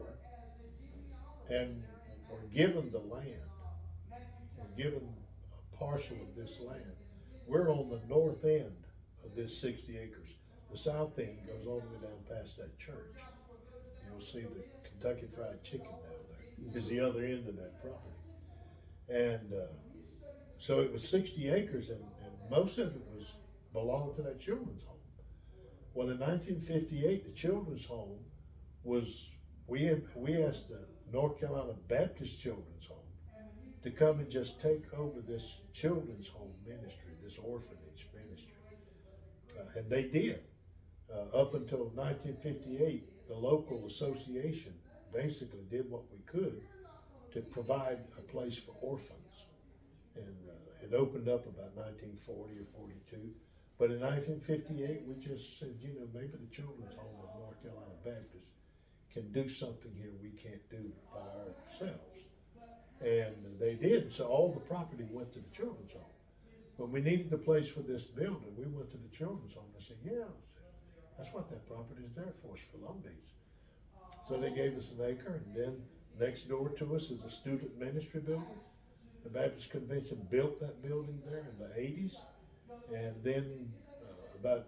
and were given the land. We're given a parcel of this land. We're on the north end of this 60 acres. The south end goes all the way down past that church. You'll see the Kentucky Fried Chicken down there is the other end of that property. And so it was 60 acres and most of it was belonged to that children's home. Well, in 1958, the children's home was, we asked the North Carolina Baptist Children's Home to come and just take over this children's home ministry, this orphanage ministry. And they did. Up until 1958, the local association basically did what we could to provide a place for orphans. And it opened up about 1940 or 42. But in 1958, we just said, you know, maybe the Children's Home of North Carolina Baptist can do something here we can't do by ourselves. And they did. So all the property went to the Children's Home. When we needed a place for this building, we went to the Children's Home and said, yeah, that's what that property is there for, Columbia's. So they gave us an acre, and then next door to us is a student ministry building. The Baptist Convention built that building there in the 80s, and then about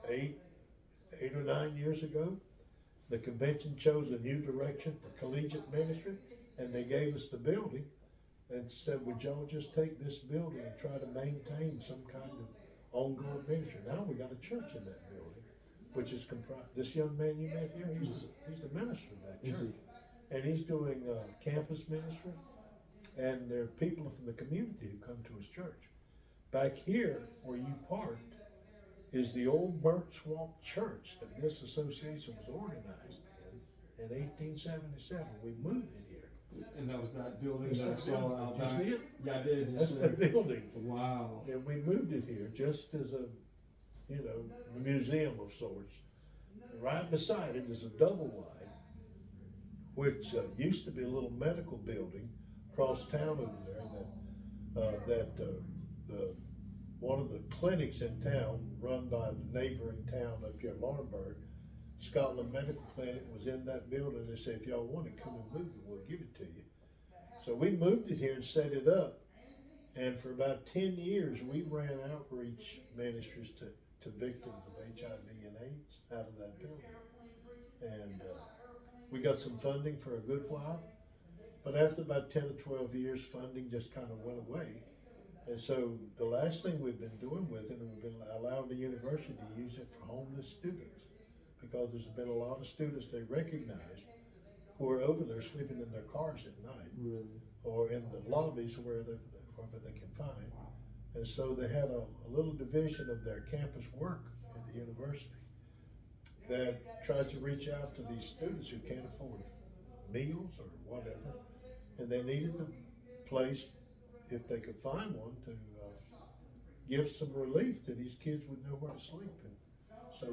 8 or 9 years ago, the convention chose a new direction for collegiate ministry, and they gave us the building and said, would y'all just take this building and try to maintain some kind of ongoing ministry? Now we got a church in that building, which is comprised, this young man you met here, he's the minister of that church. And he's doing campus ministry, and there are people from the community who come to his church. Back here, where you parked, is the old Burnt Swamp Church that this association was organized in 1877. We moved it here. And that was that building That's that I that saw building. out Did you back. see it? Yeah, I did. That's the building. Wow. And we moved it here just as a, museum of sorts. Right beside it is a double wide, which used to be a little medical building across town over there that one of the clinics in town, run by the neighboring town up here, Laurinburg, Scotland Medical Clinic, was in that building. They said, if y'all want it, come and move it, we'll give it to you. So we moved it here and set it up. And for about 10 years, we ran outreach ministries to victims of HIV and AIDS out of that building. And we got some funding for a good while. But after about 10 or 12 years, funding just kind of went away. And so the last thing we've been doing with it, and we've been allowing the university to use it for homeless students, because there's been a lot of students they recognize who are over there sleeping in their cars at night, or in the lobbies wherever they can find. And so they had a little division of their campus work at the university that tries to reach out to these students who can't afford meals or whatever, and they needed a place, if they could find one, to give some relief to these kids with nowhere to sleep. And so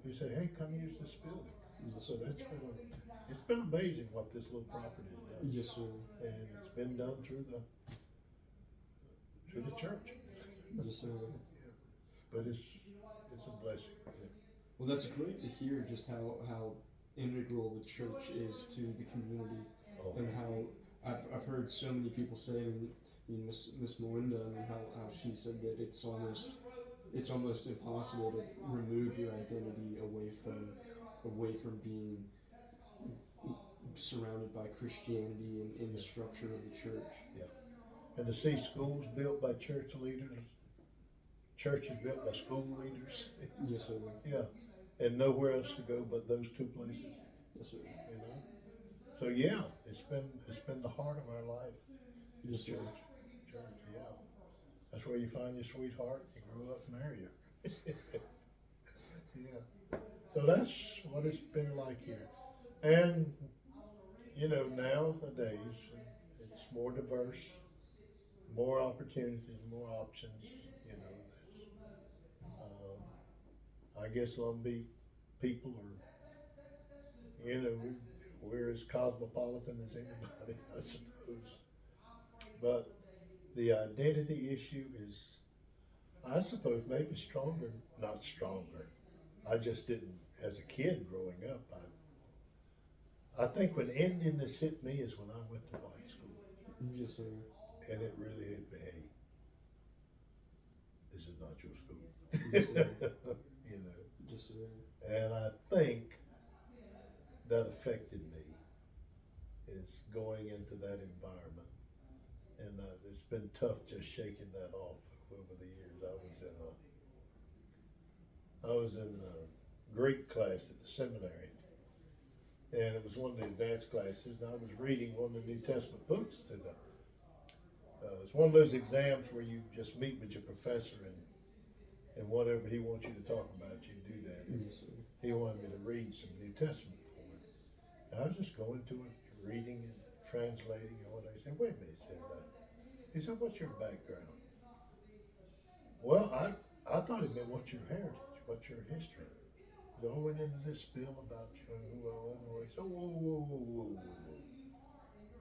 we said, hey, come use this building. So it's been amazing what this little property has done. Yes, sir. And it's been done through the church. Yes, sir. Yeah. But it's a blessing. Yeah. Well, that's great to hear just how integral the church is to the community, and how I've heard so many people say, and Miss Melinda, and how she said that it's almost impossible to remove your identity away from being surrounded by Christianity and in the structure of the church. Yeah. And to see schools built by church leaders, churches built by school leaders. Yes, sir. Yeah. And nowhere else to go but those two places. Yes, sir. So yeah, it's been the heart of our life. Yes, sir. Church, yeah. That's where you find your sweetheart. You grow up and marry her. Yeah. So that's what it's been like here. And you know, nowadays it's more diverse, more opportunities, more options. You know, I guess Lumbee people are, you know, we're as cosmopolitan as anybody, I suppose. But the identity issue is, I suppose, maybe stronger, not stronger. I just didn't, as a kid growing up, I think when Indianness hit me is when I went to white school. Yes, sir. And it really hit me, hey, this is not your school. Yes, sir. You know, Yes, sir. and I think that affected me is going into that environment. And it's been tough just shaking that off over the years. I was in Greek class at the seminary, and it was one of the advanced classes, and I was reading one of the New Testament books to them. It's one of those exams where you just meet with your professor, and whatever he wants you to talk about, you do that. And Yes, sir. he wanted me to read some New Testament for him. And I was just going to it, reading and translating and what I said. Wait a minute, he said, what's your background? Well, I thought it meant what's your heritage, what's your history. So I went into this spiel about who I was, and he said, whoa.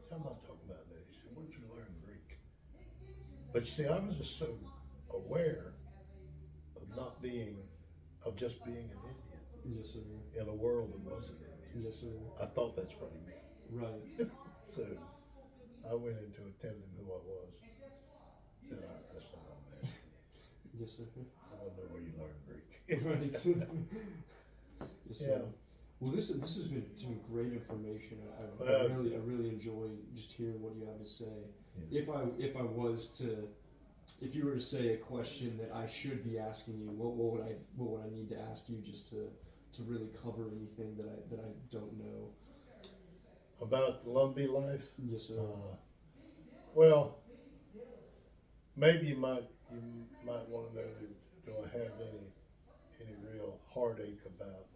So I'm not talking about that. He said, where'd you learn Greek? But you see, I was just so aware of not being, of just being an Indian Yes, sir. in a world that wasn't Indian. Yes, sir. I thought that's what he meant. Right. So I went into it telling him who I was. Said, that's not what I'm asking you. Yes, sir. I want to know where you learned Greek. Right. Yes, sir. Yeah. Well, this has been some great information. I really enjoy just hearing what you have to say. Yeah. If you were to say a question that I should be asking you, what would I need to ask you just to really cover anything that I don't know? About the Lumbee life? Yes, sir. Well, maybe you might want to know, do I have any real heartaches about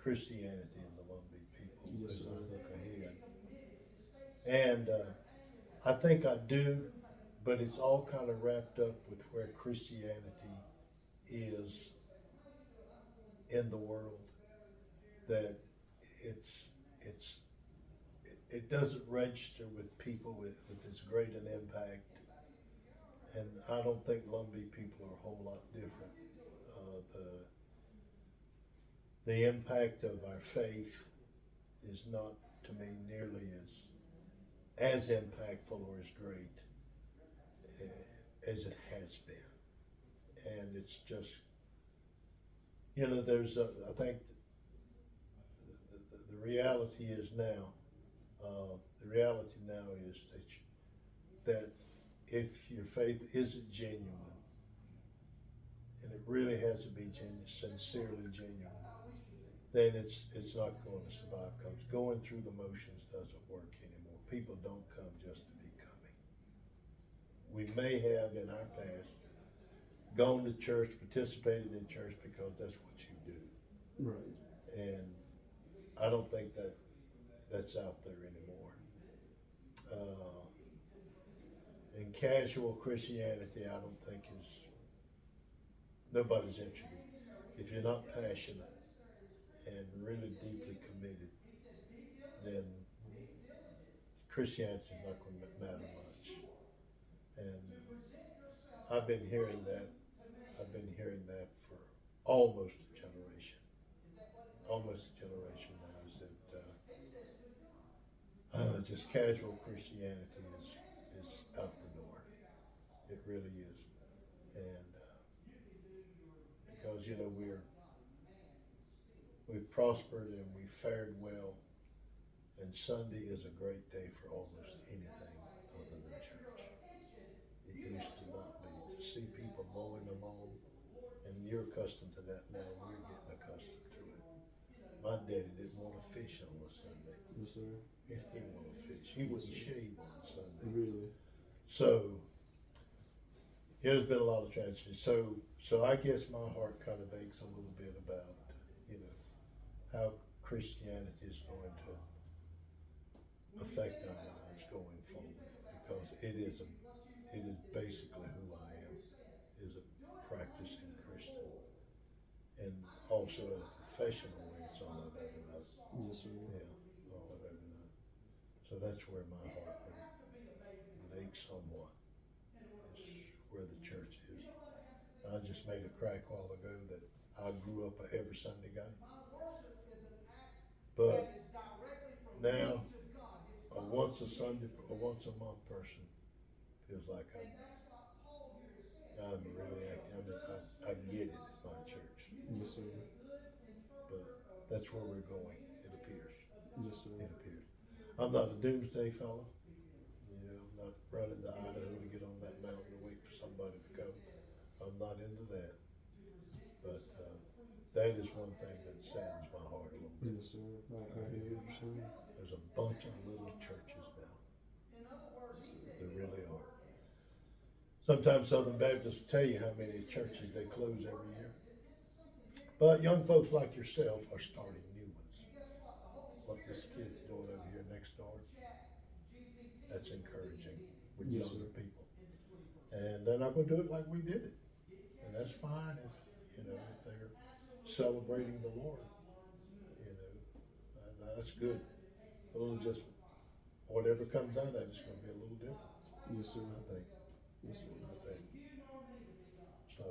Christianity and the Lumbee people Yes, as sir. I look ahead? And I think I do, but it's all kind of wrapped up with where Christianity is in the world. That it's it doesn't register with people with as great an impact, and I don't think Lumbee people are a whole lot different. The impact of our faith is not, to me, nearly as impactful or as great as it has been, and it's just, you know, I think the reality is now. The reality now is that if your faith isn't genuine, and it really has to be sincerely genuine, then it's not going to survive, because going through the motions doesn't work anymore. People don't come just to be coming. We may have in our past gone to church, participated in church because that's what you do. Right. And I don't think that's out there anymore. And casual Christianity, I don't think nobody's interested. If you're not passionate and really deeply committed, then Christianity is not going to matter much. And I've been hearing that. I've been hearing that for almost a generation. Almost a generation now. Is that just casual Christianity is out the door. It really is. And because we've prospered and we've fared well, and Sunday is a great day for almost anything other than church. It used to not be. To see people mowing along, and you're accustomed to that now, we're getting accustomed to it. my daddy didn't want to fish on a Sunday. Yes, sir. He didn't want to fish. He wouldn't shave on a Sunday. Really? So, yeah, there's been a lot of tragedy. So I guess my heart kind of aches a little bit about, you know, how Christianity is going to affect our lives going forward, because it is basically who I am, is a practicing Christian, and also in a professional way, it's all I've ever done. Yes, sir. Yeah, all I've ever done. So that's where my heart would ache somewhat, is where the church is. And I just made a crack a while ago that I grew up a every Sunday guy, but now a once a Sunday or once a month person feels like I'm really active. I mean, I get it at my church, Yes, sir. but that's where we're going. It appears. Yes, sir. It appears. I'm not a doomsday fella. You know, I'm not running to Idaho to get on that mountain to wait for somebody to come. I'm not into that. But that is one thing that saddens my heart a little bit. Yes, sir. I hear what you're saying. There's a bunch of little churches now. There really are. Sometimes Southern Baptists tell you how many churches they close every year. But young folks like yourself are starting new ones. What this kid's doing over here next door, that's encouraging with Yes, younger sir. people. And they're not going to do it like we did it. And that's fine if, you know, if they're celebrating the Lord. You know, that's good. A little just, whatever comes out of it's going to be a little different. Yes, sir. I think. Yes, sir. I think. So,